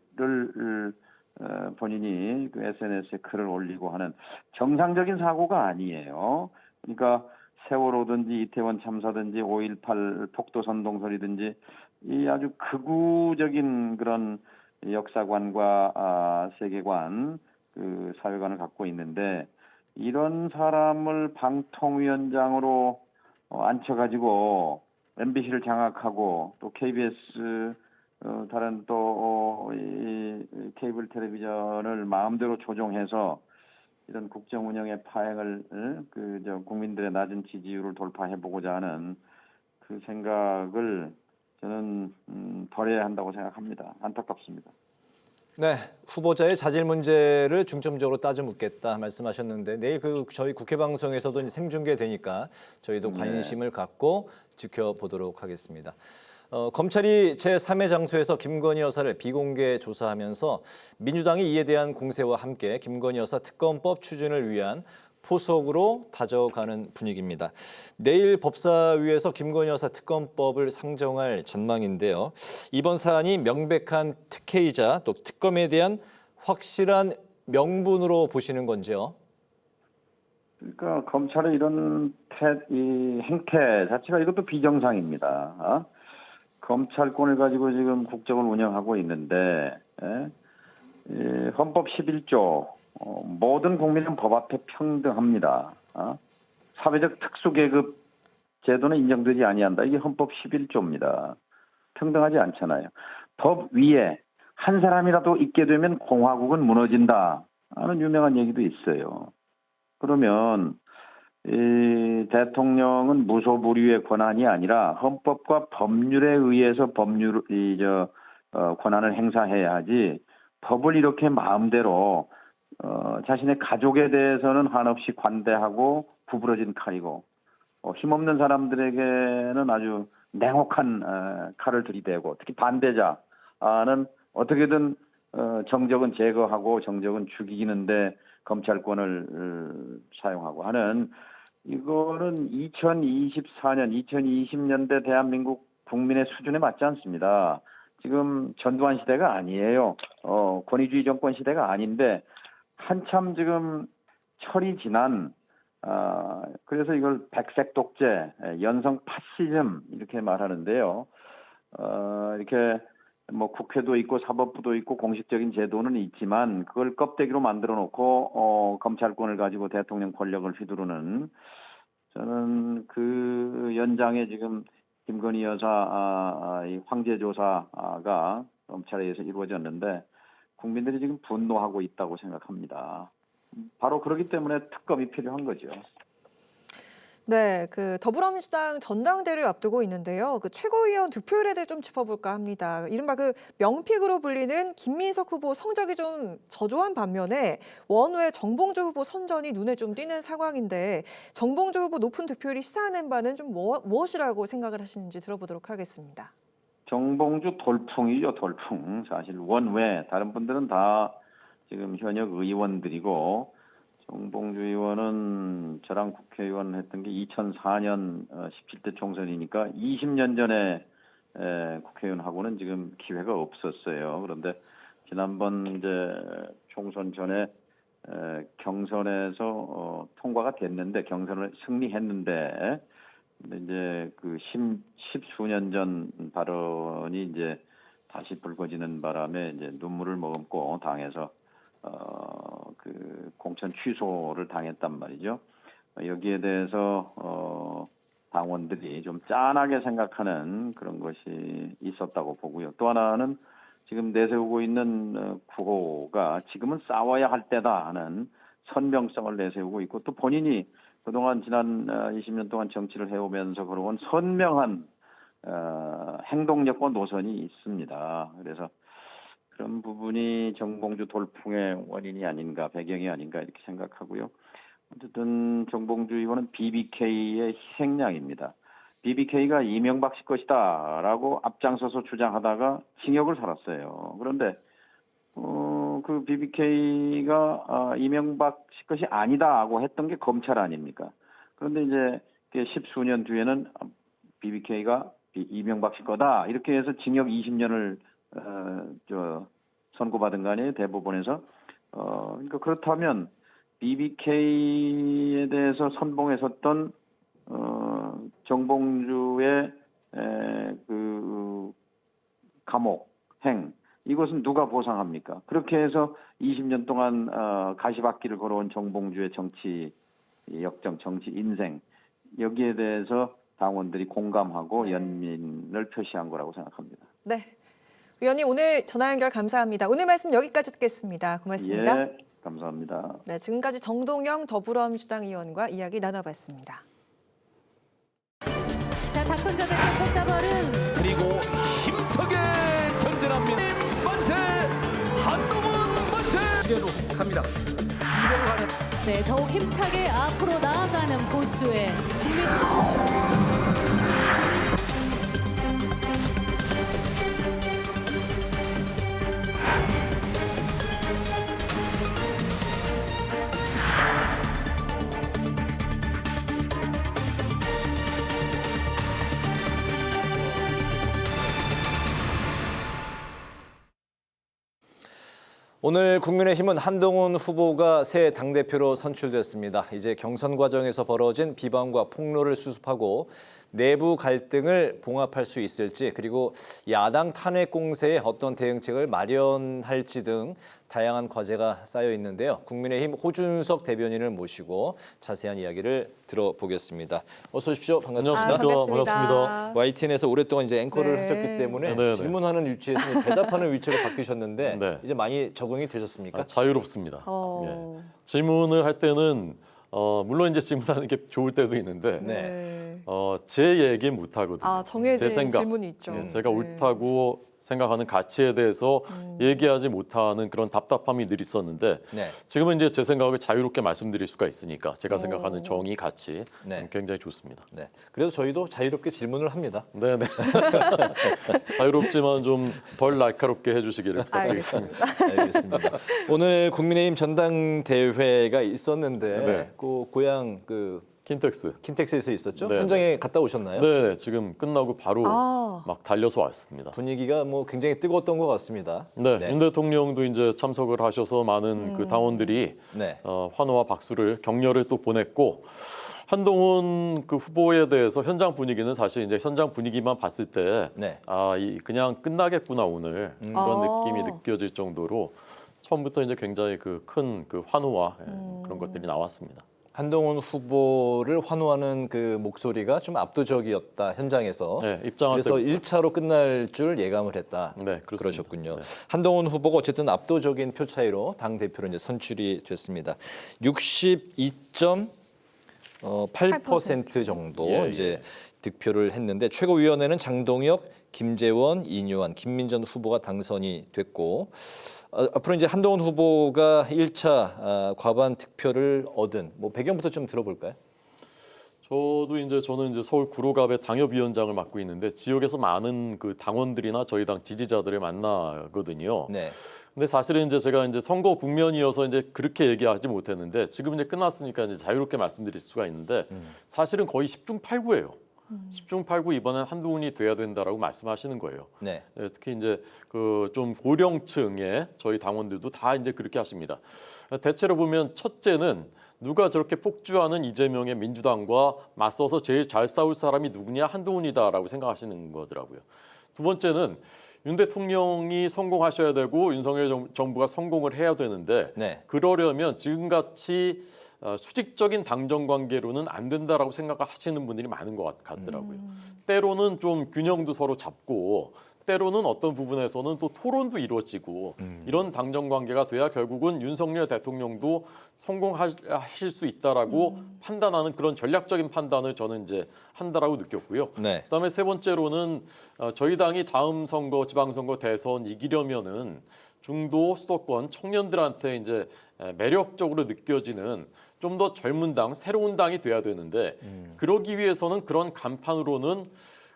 본인이 SNS에 글을 올리고 하는 정상적인 사고가 아니에요. 그러니까 세월호든지 이태원 참사든지 5.18 폭도선 동설이든지 이 아주 극우적인 그런 역사관과 세계관, 그 사회관을 갖고 있는데 이런 사람을 방통위원장으로 앉혀가지고 MBC를 장악하고 또 KBS 다른 또 이 케이블 텔레비전을 마음대로 조종해서 이런 국정 운영의 파행을 국민들의 낮은 지지율을 돌파해보고자 하는 그 생각을 저는 버려야 한다고 생각합니다. 안타깝습니다. 네, 후보자의 자질 문제를 중점적으로 따져 묻겠다 말씀하셨는데 내일 저희 국회 방송에서도 생중계되니까 저희도 관심을 갖고 지켜보도록 하겠습니다. 검찰이 제3의 장소에서 김건희 여사를 비공개 조사하면서 민주당이 이에 대한 공세와 함께 김건희 여사 특검법 추진을 위한 포석으로 다져가는 분위기입니다. 내일 법사위에서 김건희 여사 특검법을 상정할 전망인데요. 이번 사안이 명백한 특혜이자 또 특검에 대한 확실한 명분으로 보시는 건지요? 그러니까 검찰의 이런 이 행태 자체가 이것도 비정상입니다. 검찰권을 가지고 지금 국정을 운영하고 있는데 헌법 11조 모든 국민은 법 앞에 평등합니다. 사회적 특수계급 제도는 인정되지 아니한다. 이게 헌법 11조입니다. 평등하지 않잖아요. 법 위에 한 사람이라도 있게 되면 공화국은 무너진다 하는 유명한 얘기도 있어요. 그러면 이 대통령은 무소불위의 권한이 아니라 헌법과 법률에 의해서 권한을 행사해야 하지 법을 이렇게 마음대로 자신의 가족에 대해서는 한없이 관대하고 구부러진 칼이고 힘없는 사람들에게는 아주 냉혹한 칼을 들이대고 특히 반대자는 어떻게든 정적은 제거하고 정적은 죽이는데 검찰권을 사용하고 하는 이거는 2024년, 2020년대 대한민국 국민의 수준에 맞지 않습니다. 지금 전두환 시대가 아니에요. 권위주의 정권 시대가 아닌데 한참 지금 철이 지난 그래서 이걸 백색 독재, 연성 파시즘 이렇게 말하는데요. 이렇게 뭐 국회도 있고 사법부도 있고 공식적인 제도는 있지만 그걸 껍데기로 만들어 놓고 검찰권을 가지고 대통령 권력을 휘두르는 저는 그 연장에 지금 김건희 여사 이 황제 조사가 검찰에 의해서 이루어졌는데 국민들이 지금 분노하고 있다고 생각합니다. 바로 그렇기 때문에 특검이 필요한 거죠. 네, 더불어민주당 전당대회를 앞두고 있는데요. 최고위원 득표율에 대해 좀 짚어볼까 합니다. 이른바 명픽으로 불리는 김민석 후보 성적이 좀 저조한 반면에 원외 정봉주 후보 선전이 눈에 좀 띄는 상황인데 정봉주 후보 높은 득표율이 시사하는 바는 좀 무엇이라고 생각을 하시는지 들어보도록 하겠습니다. 정봉주 돌풍이죠, 돌풍. 사실 원외 다른 분들은 다 지금 현역 의원들이고 정봉주 의원은 저랑 국회의원 했던 게 2004년 17대 총선이니까 20년 전에 국회의원하고는 지금 기회가 없었어요. 그런데 지난번 이제 총선 전에 경선에서 통과가 됐는데 경선을 승리했는데 근데 이제 그 십수년 전 발언이 이제 다시 불거지는 바람에 이제 눈물을 머금고 당에서 공천 취소를 당했단 말이죠. 여기에 대해서 당원들이 좀 짠하게 생각하는 그런 것이 있었다고 보고요. 또 하나는 지금 내세우고 있는 구호가 지금은 싸워야 할 때다 하는 선명성을 내세우고 있고 또 본인이 그동안 지난 20년 동안 정치를 해오면서 걸어온 선명한 행동력과 노선이 있습니다. 그래서 그런 부분이 정봉주 돌풍의 원인이 아닌가, 배경이 아닌가 이렇게 생각하고요. 어쨌든 정봉주 의원은 BBK의 희생양입니다. BBK가 이명박 씨 것이다라고 앞장서서 주장하다가 징역을 살았어요. 그런데 그 BBK가 이명박 씨 것이 아니다라고 했던 게 검찰 아닙니까? 그런데 이제 십수년 뒤에는 BBK가 이명박 씨 거다 이렇게 해서 징역 20년을 선고받은 거 아니에요? 대법원에서. 그러니까 그렇다면 BBK에 대해서 선봉에 섰던 정봉주의 그 감옥, 행 이것은 누가 보상합니까? 그렇게 해서 20년 동안 가시밭길을 걸어온 정봉주의 정치 역정, 정치 인생 여기에 대해서 당원들이 공감하고 연민을 표시한 거라고 생각합니다. 네. 의원님 오늘 전화 연결 감사합니다. 오늘 말씀 여기까지 듣겠습니다. 고맙습니다. 예, 감사합니다. 네, 지금까지 정동영 더불어민주당 의원과 이야기 나눠봤습니다. 자, 당선자들 꽃다발은 그리고 힘차게 전진합니다. 만세! 한동훈 만세! 이대로 갑니다. 이대로 가는. 네, 더욱 힘차게 앞으로 나아가는 보수의 오늘 국민의힘은 한동훈 후보가 새 당대표로 선출됐습니다. 이제 경선 과정에서 벌어진 비방과 폭로를 수습하고 내부 갈등을 봉합할 수 있을지, 그리고 야당 탄핵 공세에 어떤 대응책을 마련할지 등 다양한 과제가 쌓여 있는데요. 국민의힘 호준석 대변인을 모시고 자세한 이야기를 들어보겠습니다. 어서 오십시오. 반갑습니다. 반갑습니다. YTN에서 오랫동안 이제 앵커를 네. 하셨기 때문에 질문하는 위치에서 대답하는 위치로 바뀌셨는데 이제 많이 적응이 되셨습니까? 자유롭습니다. 예. 질문을 할 때는 물론 이제 질문하는 게 좋을 때도 있는데 제 얘기 못 하거든요. 정해진 제 생각. 질문이 있죠. 제가 옳다고 생각하는 가치에 대해서 얘기하지 못하는 그런 답답함이 늘 있었는데 지금은 이제 제 생각을 자유롭게 말씀드릴 수가 있으니까 제가 생각하는 정의, 가치 굉장히 좋습니다. 네. 그래도 저희도 자유롭게 질문을 합니다. 네네. 자유롭지만 좀 덜 날카롭게 해주시기를 부탁드리겠습니다. 알겠습니다. 오늘 국민의힘 전당대회가 있었는데 그 고향 킨텍스에서 있었죠? 현장에 갔다 오셨나요? 네, 지금 끝나고 바로 막 달려서 왔습니다. 분위기가 뭐 굉장히 뜨거웠던 것 같습니다. 네, 윤 대통령도 이제 참석을 하셔서 많은 그 당원들이 환호와 박수를 격려를 또 보냈고 한동훈 그 후보에 대해서 현장 분위기는 사실 이제 현장 분위기만 봤을 때 그냥 끝나겠구나 오늘 그런 느낌이 느껴질 정도로 처음부터 이제 굉장히 그 큰 그 환호와 그런 것들이 나왔습니다. 한동훈 후보를 환호하는 그 목소리가 좀 압도적이었다 현장에서. 입장할 그래서 때부터. 1차로 끝날 줄 예감을 했다. 그러셨군요. 한동훈 후보가 어쨌든 압도적인 표 차이로 당 대표로 이제 선출이 됐습니다. 62.8% 정도 이제 득표를 했는데 최고위원회는 장동혁, 김재원, 이뉴환, 김민전 후보가 당선이 됐고. 앞으로 이제 한동훈 후보가 1차 과반 득표를 얻은 배경부터 좀 들어볼까요? 저는 이제 서울 구로갑의 당협위원장을 맡고 있는데 지역에서 많은 그 당원들이나 저희 당 지지자들을 만나거든요. 근데 사실은 이제 제가 이제 선거 국면이어서 이제 그렇게 얘기하지 못했는데 지금 이제 끝났으니까 이제 자유롭게 말씀드릴 수가 있는데 사실은 거의 10중 8구예요. 10중 8구 이번엔 한동훈이 돼야 된다라고 말씀하시는 거예요. 특히 이제 그 좀 고령층의 저희 당원들도 다 이제 그렇게 하십니다. 대체로 보면 첫째는 누가 저렇게 폭주하는 이재명의 민주당과 맞서서 제일 잘 싸울 사람이 누구냐 한동훈이다라고 생각하시는 거더라고요. 두 번째는 윤 대통령이 성공하셔야 되고 윤석열 정부가 성공을 해야 되는데 그러려면 지금같이 수직적인 당정 관계로는 안 된다라고 생각하시는 분들이 많은 것 같더라고요. 때로는 좀 균형도 서로 잡고 때로는 어떤 부분에서는 또 토론도 이루어지고 이런 당정 관계가 돼야 결국은 윤석열 대통령도 성공하실 수 있다라고 판단하는 그런 전략적인 판단을 저는 이제 한다라고 느꼈고요. 그다음에 세 번째로는 저희 당이 다음 선거, 지방선거, 대선 이기려면은 중도 수도권 청년들한테 이제 매력적으로 느껴지는 좀 더 젊은 당, 새로운 당이 돼야 되는데 그러기 위해서는 그런 간판으로는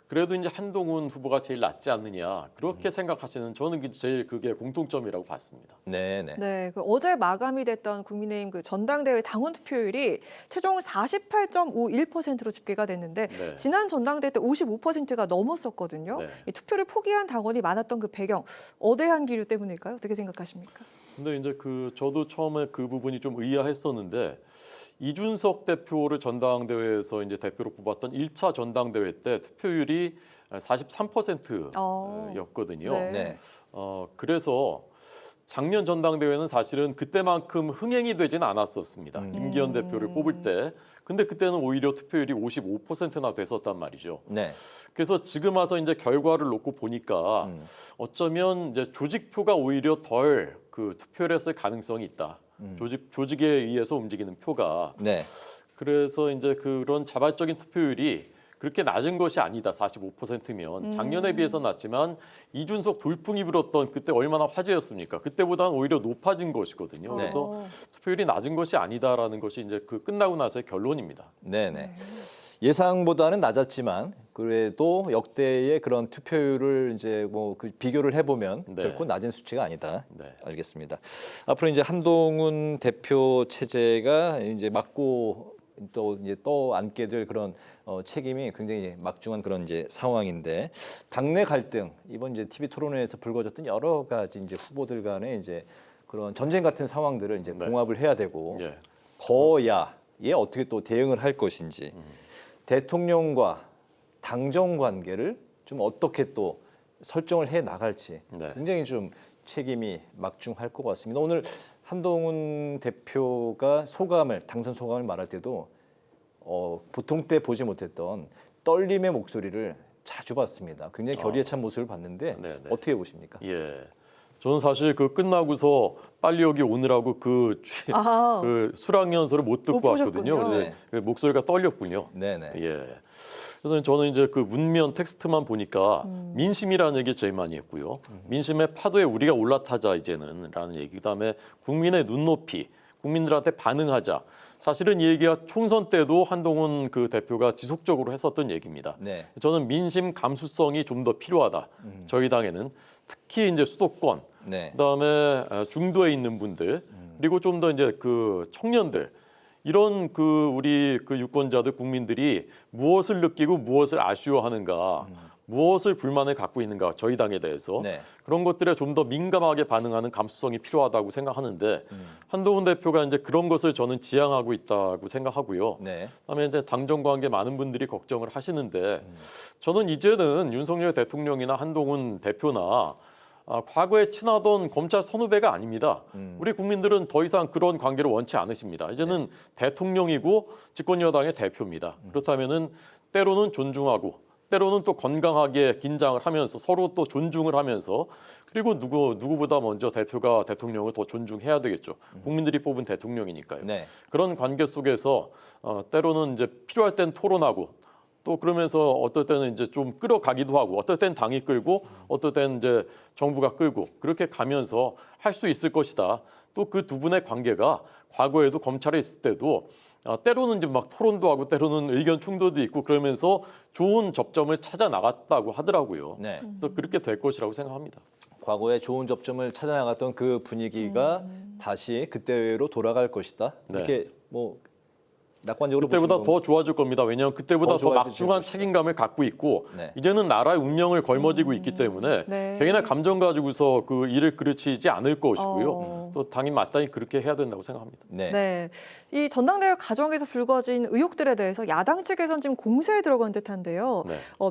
그래도 이제 한동훈 후보가 제일 낫지 않느냐 그렇게 생각하시는 저는 제일 그게 공통점이라고 봤습니다. 네, 그 어제 마감이 됐던 국민의힘 그 전당대회 당원 투표율이 최종 48.51%로 집계가 됐는데 지난 전당대회 때 55%가 넘었었거든요. 이 투표를 포기한 당원이 많았던 그 배경 어대한 기류 때문일까요? 어떻게 생각하십니까? 근데 이제 저도 처음에 그 부분이 좀 의아했었는데 이준석 대표를 전당대회에서 이제 대표로 뽑았던 1차 전당대회 때 투표율이 43%였거든요. 네. 그래서 작년 전당대회는 사실은 그때만큼 흥행이 되지는 않았었습니다. 김기현 대표를 뽑을 때. 근데 그때는 오히려 투표율이 55%나 됐었단 말이죠. 네. 그래서 지금 와서 이제 결과를 놓고 보니까 어쩌면 이제 조직표가 오히려 덜 그 투표를 했을 가능성이 있다. 조직에 의해서 움직이는 표가. 네. 그래서 이제 그런 자발적인 투표율이 그렇게 낮은 것이 아니다. 45%면 작년에 비해서 낮지만 이준석 돌풍이 불었던 그때 얼마나 화제였습니까? 그때보다는 오히려 높아진 것이거든요. 그래서 투표율이 낮은 것이 아니다라는 것이 이제 그 끝나고 나서의 결론입니다. 네네. 예상보다는 낮았지만 그래도 역대의 그런 투표율을 이제 뭐 그 비교를 해보면 결코 낮은 수치가 아니다. 알겠습니다. 앞으로 이제 한동훈 대표 체제가 이제 맡고 또 이제 떠안게 될 그런 책임이 굉장히 막중한 그런 이제 상황인데 당내 갈등 이번 이제 TV 토론회에서 불거졌던 여러 가지 이제 후보들 간의 이제 그런 전쟁 같은 상황들을 이제 봉합을 해야 되고 거야에 어떻게 또 대응을 할 것인지 대통령과 당정 관계를 좀 어떻게 또 설정을 해 나갈지 굉장히 좀 책임이 막중할 것 같습니다. 오늘 한동훈 대표가 당선 소감을 말할 때도 보통 때 보지 못했던 떨림의 목소리를 자주 봤습니다. 굉장히 결의에 찬 모습을 봤는데 어떻게 보십니까? 예. 저는 사실 그 끝나고서 빨리 여기 오느라고 그 수락연설을 못 듣고 왔거든요. 네. 목소리가 떨렸군요. 네네. 예. 그래서 저는 이제 그 문면 텍스트만 보니까 민심이라는 얘기 제일 많이 했고요. 민심의 파도에 우리가 올라타자 이제는라는 얘기. 그다음에 국민의 눈높이, 국민들한테 반응하자. 사실은 이 얘기가 총선 때도 한동훈 그 대표가 지속적으로 했었던 얘기입니다. 네. 저는 민심 감수성이 좀 더 필요하다. 저희 당에는 특히 이제 수도권, 그다음에 중도에 있는 분들, 그리고 좀 더 이제 그 청년들. 이런 그 우리 그 유권자들 국민들이 무엇을 느끼고 무엇을 아쉬워하는가, 무엇을 불만을 갖고 있는가 저희 당에 대해서 그런 것들에 좀 더 민감하게 반응하는 감수성이 필요하다고 생각하는데 한동훈 대표가 이제 그런 것을 저는 지향하고 있다고 생각하고요. 그다음에 이제 당정 관계 많은 분들이 걱정을 하시는데 저는 이제는 윤석열 대통령이나 한동훈 대표나 과거에 친하던 검찰 선후배가 아닙니다. 우리 국민들은 더 이상 그런 관계를 원치 않으십니다. 이제는 대통령이고 집권 여당의 대표입니다. 그렇다면은 때로는 존중하고 때로는 또 건강하게 긴장을 하면서 서로 또 존중을 하면서 그리고 누구보다 먼저 대표가 대통령을 더 존중해야 되겠죠. 국민들이 뽑은 대통령이니까요. 그런 관계 속에서 때로는 이제 필요할 땐 토론하고 또 그러면서 어떨 때는 이제 좀 끌어가기도 하고 어떨 땐 당이 끌고 어떨 때는 이제 정부가 끌고 그렇게 가면서 할 수 있을 것이다. 또 그 두 분의 관계가 과거에도 검찰에 있을 때도 때로는 이제 막 토론도 하고 때로는 의견 충돌도 있고 그러면서 좋은 접점을 찾아 나갔다고 하더라고요. 그래서 그렇게 될 것이라고 생각합니다. 과거에 좋은 접점을 찾아 나갔던 그 분위기가 다시 그때로 돌아갈 것이다. 이렇게 뭐 낙관적으로 그때보다 더 좋아질 겁니다. 왜냐하면 그때보다 더 막중한 책임감을 갖고 있고 이제는 나라의 운명을 걸머쥐고 있기 때문에 개인의 감정 가지고서 그 일을 그르치지 않을 것이고요. 또 당연히 마땅히 그렇게 해야 된다고 생각합니다. 네. 이 전당대회 과정에서 불거진 의혹들에 대해서 야당 측에서는 지금 공세에 들어간 듯한데요.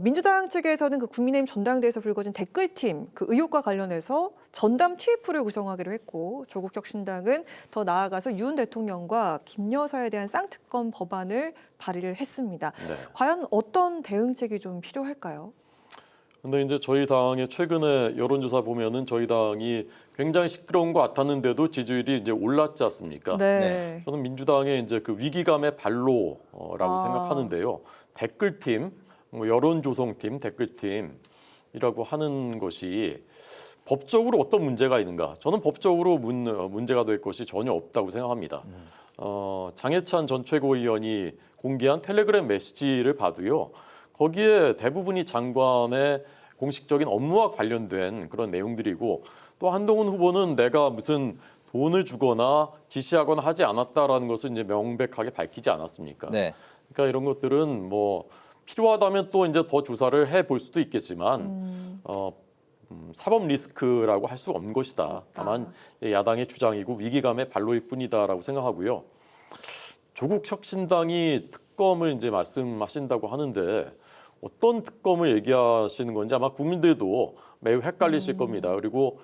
민주당 측에서는 그 국민의힘 전당대회에서 불거진 댓글팀 그 의혹과 관련해서 전담 TF를 구성하기로 했고 조국 혁신당은 더 나아가서 윤 대통령과 김 여사에 대한 쌍특검 법안을 발의를 했습니다. 과연 어떤 대응책이 좀 필요할까요? 근데 이제 저희 당의 최근에 여론조사 보면은 저희 당이 굉장히 시끄러운 것 같았는데도 지지율이 이제 올랐지 않습니까? 저는 민주당의 이제 그 위기감의 발로라고 생각하는데요. 댓글팀, 뭐 여론조성팀, 댓글팀이라고 하는 것이 법적으로 어떤 문제가 있는가? 저는 법적으로 문제가 될 것이 전혀 없다고 생각합니다. 장해찬 전 최고위원이 공개한 텔레그램 메시지를 봐도요. 거기에 대부분이 장관의 공식적인 업무와 관련된 그런 내용들이고 또 한동훈 후보는 내가 무슨 돈을 주거나 지시하거나 하지 않았다라는 것을 이제 명백하게 밝히지 않았습니까? 그러니까 이런 것들은 뭐 필요하다면 또 이제 더 조사를 해볼 수도 있겠지만 사법 리스크라고 할 수 없는 것이다. 다만 야당의 주장이고 위기감의 발로일 뿐이다라고 생각하고요. 조국 혁신당이 특검을 이제 말씀하신다고 하는데 어떤 특검을 얘기하시는 건지 아마 국민들도 매우 헷갈리실 겁니다. 그리고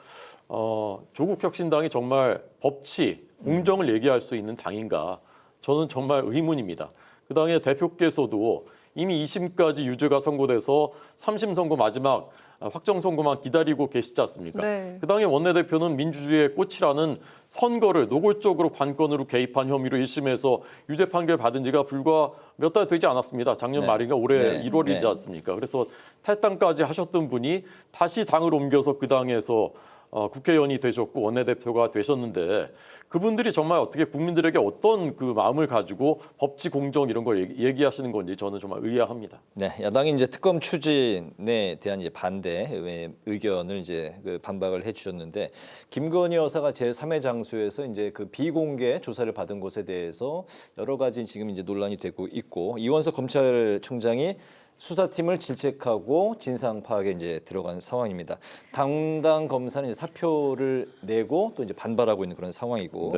조국 혁신당이 정말 법치, 공정을 얘기할 수 있는 당인가? 저는 정말 의문입니다. 그 당의 대표께서도 이미 2심까지 유죄가 선고돼서 3심 선고 마지막 확정 선고만 기다리고 계시지 않습니까? 네. 그 당의 원내대표는 민주주의의 꽃이라는 선거를 노골적으로 관건으로 개입한 혐의로 1심에서 유죄 판결 받은 지가 불과 몇 달 되지 않았습니다. 작년 말인가 올해 1월이지 않습니까? 그래서 탈당까지 하셨던 분이 다시 당을 옮겨서 그 당에서 국회의원이 되셨고 원내대표가 되셨는데 그분들이 정말 어떻게 국민들에게 어떤 그 마음을 가지고 법치 공정 이런 걸 얘기하시는 건지 저는 정말 의아합니다. 네, 야당이 이제 특검 추진에 대한 이제 반대 의견을 이제 반박을 해주셨는데 김건희 여사가 제3의 장소에서 이제 그 비공개 조사를 받은 것에 대해서 여러 가지 지금 이제 논란이 되고 있고 이원석 검찰총장이 수사팀을 질책하고 진상 파악에 이제 들어간 상황입니다. 담당 검사는 이제 사표를 내고 또 이제 반발하고 있는 그런 상황이고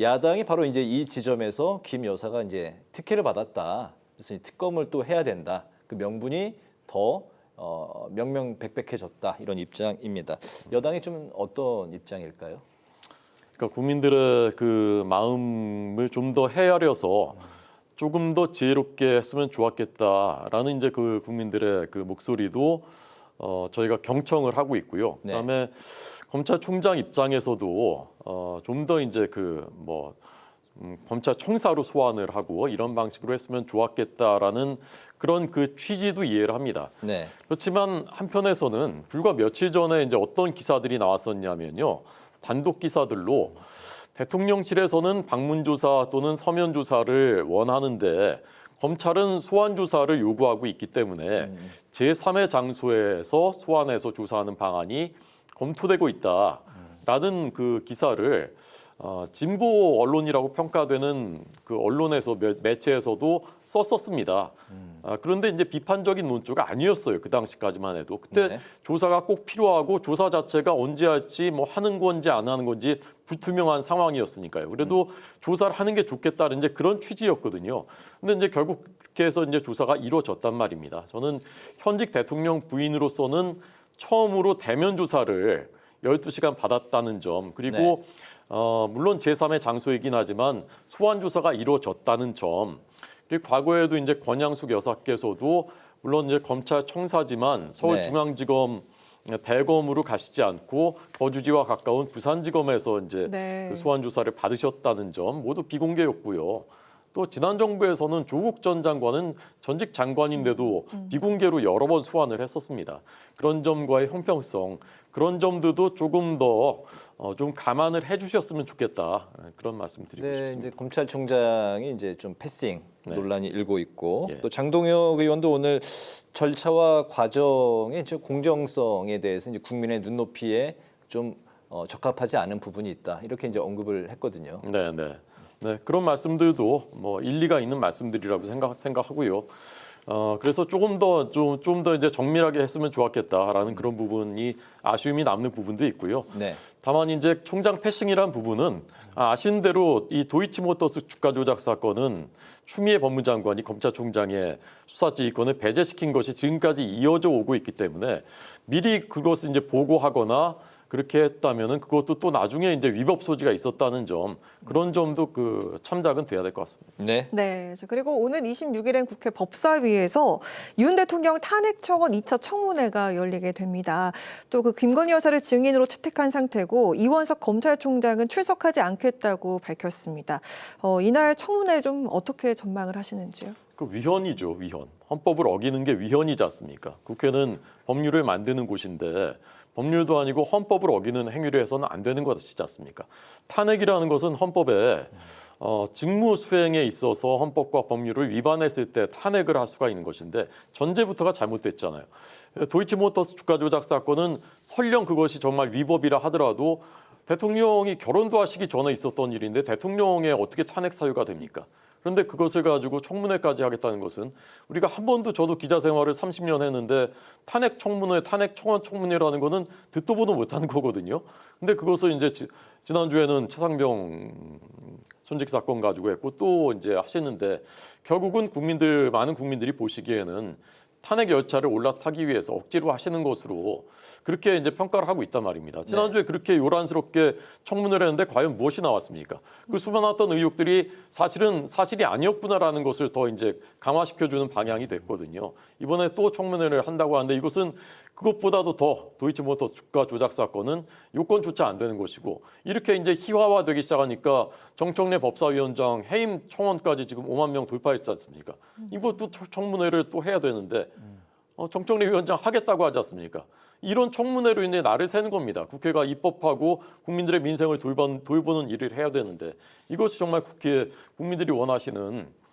야당이 바로 이제 이 지점에서 김 여사가 이제 특혜를 받았다. 그래서 이 특검을 또 해야 된다. 그 명분이 더 명명백백해졌다 이런 입장입니다. 여당이 좀 어떤 입장일까요? 그러니까 국민들의 그 마음을 좀 더 헤아려서 조금 더 지혜롭게 했으면 좋았겠다라는 이제 그 국민들의 그 목소리도 저희가 경청을 하고 있고요. 그다음에 검찰총장 입장에서도 좀 더 이제 검찰청사로 소환을 하고 이런 방식으로 했으면 좋았겠다라는 그런 그 취지도 이해를 합니다. 그렇지만 한편에서는 불과 며칠 전에 이제 어떤 기사들이 나왔었냐면요. 단독 기사들로 대통령실에서는 방문조사 또는 서면조사를 원하는데 검찰은 소환조사를 요구하고 있기 때문에 제3의 장소에서 소환해서 조사하는 방안이 검토되고 있다라는 그 기사를 진보 언론이라고 평가되는 그 언론에서 매체에서도 썼었습니다. 그런데 이제 비판적인 논조가 아니었어요. 그 당시까지만 해도. 그때 조사가 꼭 필요하고 조사 자체가 언제 할지 뭐 하는 건지 안 하는 건지 불투명한 상황이었으니까요. 그래도 조사를 하는 게 좋겠다는 이제 그런 취지였거든요. 근데 이제 결국 그렇게 해서 이제 조사가 이루어졌단 말입니다. 저는 현직 대통령 부인으로서는 처음으로 대면 조사를 12시간 받았다는 점 그리고 물론 제3의 장소이긴 하지만 소환 조사가 이루어졌다는 점 그리고 과거에도 이제 권양숙 여사께서도 물론 이제 검찰청사지만 서울중앙지검 대검으로 가시지 않고 거주지와 가까운 부산지검에서 이제 그 소환 조사를 받으셨다는 점 모두 비공개였고요. 또 지난 정부에서는 조국 전 장관은 전직 장관인데도 비공개로 여러 번 소환을 했었습니다. 그런 점과의 형평성 그런 점들도 조금 더 좀 감안을 해주셨으면 좋겠다 그런 말씀드리고 싶습니다. 이제 검찰총장이 이제 좀 패싱 논란이 일고 있고 또 장동혁 의원도 오늘 절차와 과정의 공정성에 대해서 이제 국민의 눈높이에 좀 적합하지 않은 부분이 있다 이렇게 이제 언급을 했거든요. 네, 그런 말씀들도 뭐 일리가 있는 말씀들이라고 생각하고요. 그래서 조금 더 이제 정밀하게 했으면 좋았겠다라는 그런 부분이 아쉬움이 남는 부분도 있고요. 다만 이제 총장 패싱이라는 부분은 아시는 대로 이 도이치모터스 주가 조작 사건은 추미애 법무장관이 검찰총장의 수사 지휘권을 배제시킨 것이 지금까지 이어져 오고 있기 때문에 미리 그것을 이제 보고하거나 그렇게 했다면은 그것도 또 나중에 이제 위법 소지가 있었다는 점 그런 점도 그 참작은 돼야 될 것 같습니다. 네. 그리고 오는 26일엔 국회 법사위에서 윤 대통령 탄핵 청원 2차 청문회가 열리게 됩니다. 또 그 김건희 여사를 증인으로 채택한 상태고 이원석 검찰총장은 출석하지 않겠다고 밝혔습니다. 이날 청문회 좀 어떻게 전망을 하시는지요? 그 위헌이죠, 위헌. 헌법을 어기는 게 위헌이지 않습니까? 국회는 법률을 만드는 곳인데 법률도 아니고 헌법을 어기는 행위를 해서는 안 되는 것이지 않습니까? 탄핵이라는 것은 헌법에 직무 수행에 있어서 헌법과 법률을 위반했을 때 탄핵을 할 수가 있는 것인데 전제부터가 잘못됐잖아요. 도이치모터스 주가 조작 사건은 설령 그것이 정말 위법이라 하더라도 대통령이 결혼도 하시기 전에 있었던 일인데 대통령의 어떻게 탄핵 사유가 됩니까? 그런데 그것을 가지고 청문회까지 하겠다는 것은 우리가 한 번도 저도 기자 생활을 30년 했는데 탄핵 청문회, 탄핵 청원 청문회라는 거는 듣도 보도 못하는 거거든요. 근데 그것을 이제 지난주에는 최상병 순직 사건 가지고 했고 또 이제 하시는데 결국은 많은 국민들이 보시기에는 탄핵 열차를 올라타기 위해서 억지로 하시는 것으로 그렇게 이제 평가를 하고 있단 말입니다. 지난주에 그렇게 요란스럽게 청문회를 했는데 과연 무엇이 나왔습니까? 그 수많았던 의혹들이 사실이 아니었구나라는 것을 더 이제 강화시켜주는 방향이 됐거든요. 이번에 또 청문회를 한다고 하는데 이것은 그것보다도 더 도이치모터 주가 조작 사건은 요건조차 안 되는 것이고 이렇게 이제 희화화되기 시작하니까 정청래 법사위원장 해임 청원까지 지금 5만 명 돌파했지 않습니까? 이것도 청문회를 또 해야 되는데 정청래 위원장 하겠다고 하지 않습니까? 이런 청문회로 인해 날을 새는 겁니다. 국회가 입법하고 국민들의 민생을 돌보는 일을 해야 되는데 이것이 정말 국민들이 원하시는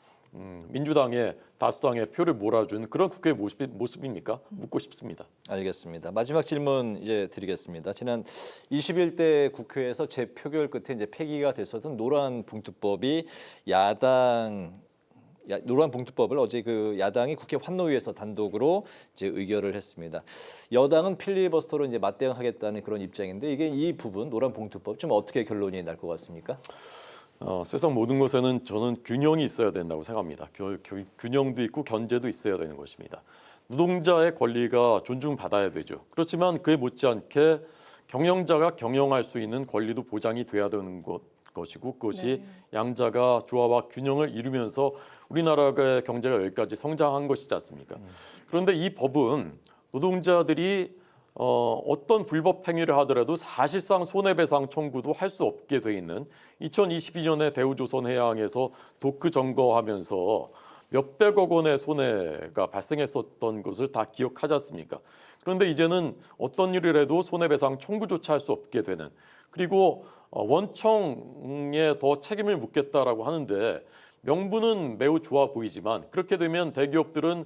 민주당의 다수당의 표를 몰아준 그런 국회의 모습입니까? 묻고 싶습니다. 알겠습니다. 마지막 질문 이제 드리겠습니다. 지난 21대 국회에서 재표결 끝에 이제 폐기가 됐었던 노란봉투법이 노란봉투법을 어제 그 야당이 국회 환노위에서 단독으로 이제 의결을 했습니다. 여당은 필리버스터로 이제 맞대응하겠다는 그런 입장인데 이 부분 노란봉투법 좀 어떻게 결론이 날 것 같습니까? 세상 모든 것에는 저는 균형이 있어야 된다고 생각합니다. 균형도 있고 견제도 있어야 되는 것입니다. 노동자의 권리가 존중받아야 되죠. 그렇지만 그에 못지않게 경영자가 경영할 수 있는 권리도 보장이 돼야 되는 것이고 그것이 양자가 조화와 균형을 이루면서 우리나라의 경제가 여기까지 성장한 것이지 않습니까? 그런데 이 법은 노동자들이 어떤 불법 행위를 하더라도 사실상 손해배상 청구도 할 수 없게 돼 있는 2022년에 대우조선해양에서 도크 점거하면서 몇백억 원의 손해가 발생했었던 것을 다 기억하지 않습니까? 그런데 이제는 어떤 일을 해도 손해배상 청구조차 할 수 없게 되는 그리고 원청에 더 책임을 묻겠다라고 하는데 명분은 매우 좋아 보이지만 그렇게 되면 대기업들은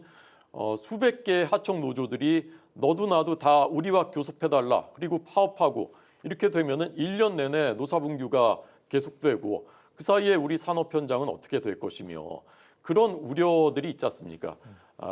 수백 개의 하청 노조들이 너도 나도 다 우리와 교섭해달라 그리고 파업하고 이렇게 되면은 1년 내내 노사분규가 계속되고 그 사이에 우리 산업 현장은 어떻게 될 것이며 그런 우려들이 있지 않습니까?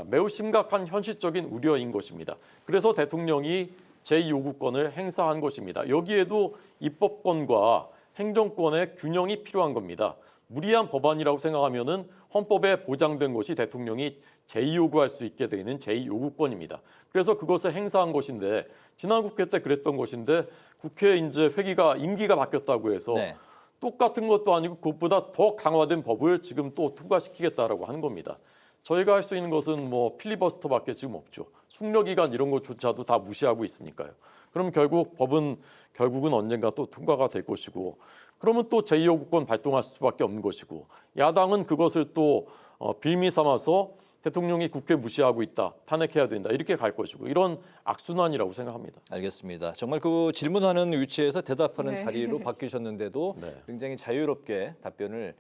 매우 심각한 현실적인 우려인 것입니다. 그래서 대통령이 제2요구권을 행사한 것입니다. 여기에도 입법권과 행정권의 균형이 필요한 겁니다. 무리한 법안이라고 생각하면은 헌법에 보장된 것이 대통령이 제2요구할 수 있게 되는 제2요구권입니다. 그래서 그것을 행사한 것인데 지난 국회 때 그랬던 것인데 국회 이제 회기가 임기가 바뀌었다고 해서 똑같은 것도 아니고 그것보다 더 강화된 법을 지금 또 통과시키겠다라고 하는 겁니다. 저희가 할 수 있는 것은 뭐 필리버스터밖에 지금 없죠. 숙려기간 이런 것조차도 다 무시하고 있으니까요. 그럼 결국은 언젠가 또 통과가 될 것이고 그러면 또 제2요구권 발동할 수밖에 없는 것이고 야당은 그것을 또 빌미 삼아서 대통령이 국회 무시하고 있다, 탄핵해야 된다 이렇게 갈 것이고 이런 악순환이라고 생각합니다. 알겠습니다. 정말 그 질문하는 위치에서 대답하는 자리로 바뀌셨는데도 굉장히 자유롭게 답변을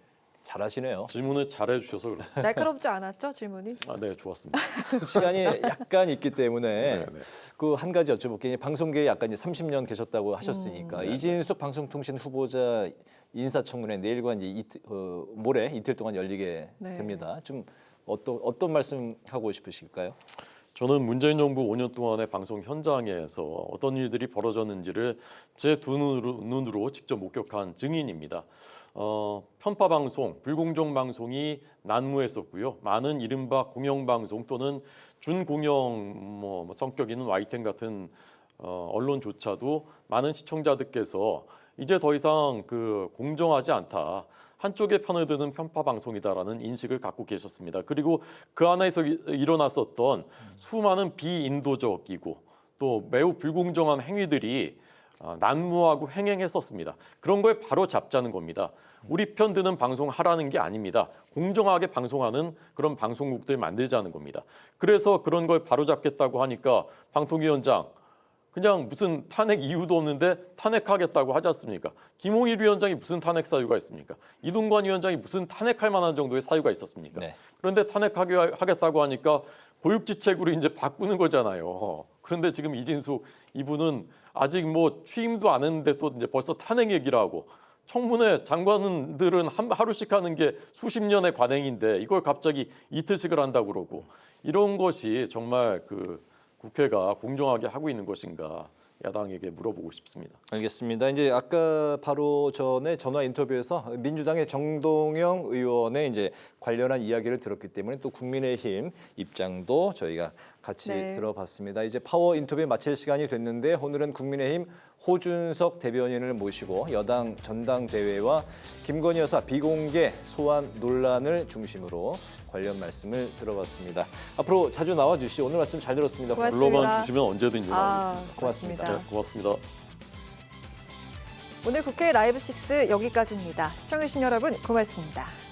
잘하시네요. 질문을 잘해주셔서 그렇습니다. 날카롭지 않았죠 질문이? 네, 좋았습니다. 시간이 약간 있기 때문에 그 한 가지 여쭤볼게요. 방송계에 약간 이제 30년 계셨다고 하셨으니까 이진숙 방송통신 후보자 인사청문회 내일과 이제 모레 이틀 동안 열리게 됩니다. 좀 어떤 말씀 하고 싶으실까요? 저는 문재인 정부 5년 동안의 방송 현장에서 어떤 일들이 벌어졌는지를 제 두 눈으로 직접 목격한 증인입니다. 편파 방송, 불공정 방송이 난무했었고요. 많은 이른바 공영 방송 또는 준공영 성격 있는 YTN 같은 언론조차도 많은 시청자들께서 이제 더 이상 그 공정하지 않다. 한쪽의 편을 드는 편파 방송이다라는 인식을 갖고 계셨습니다. 그리고 그 안에서 일어났었던 수많은 비인도적이고 또 매우 불공정한 행위들이 난무하고 횡행했었습니다. 그런 걸 바로 잡자는 겁니다. 우리 편 드는 방송 하라는 게 아닙니다. 공정하게 방송하는 그런 방송국들 만들자는 겁니다. 그래서 그런 걸 바로 잡겠다고 하니까 방통위원장 그냥 무슨 탄핵 이유도 없는데 탄핵하겠다고 하지 않습니까? 김홍일 위원장이 무슨 탄핵 사유가 있습니까? 이동관 위원장이 무슨 탄핵할 만한 정도의 사유가 있었습니까? 그런데 탄핵하겠다고 하니까 고육지책으로 이제 바꾸는 거잖아요. 그런데 지금 이진숙 이분은 아직 뭐 취임도 안 했는데 또 이제 벌써 탄핵 얘기를 하고 청문회 장관들은 하루씩 하는 게 수십 년의 관행인데 이걸 갑자기 이틀씩을 한다고 그러고 이런 것이 정말 그 국회가 공정하게 하고 있는 것인가 야당에게 물어보고 싶습니다. 알겠습니다. 이제 아까 바로 전에 전화 인터뷰에서 민주당의 정동영 의원의 이제 관련한 이야기를 들었기 때문에 또 국민의힘 입장도 저희가 같이 들어봤습니다. 이제 파워 인터뷰 마칠 시간이 됐는데 오늘은 국민의힘 호준석 대변인을 모시고 여당 전당대회와 김건희 여사 비공개 소환 논란을 중심으로 관련 말씀을 들어봤습니다. 앞으로 자주 나와주시오. 오늘 말씀 잘 들었습니다. 불러만 주시면 언제든지 나오겠습니다. 고맙습니다. 네, 고맙습니다. 오늘 국회 라이브 6 여기까지입니다. 시청해주신 여러분 고맙습니다.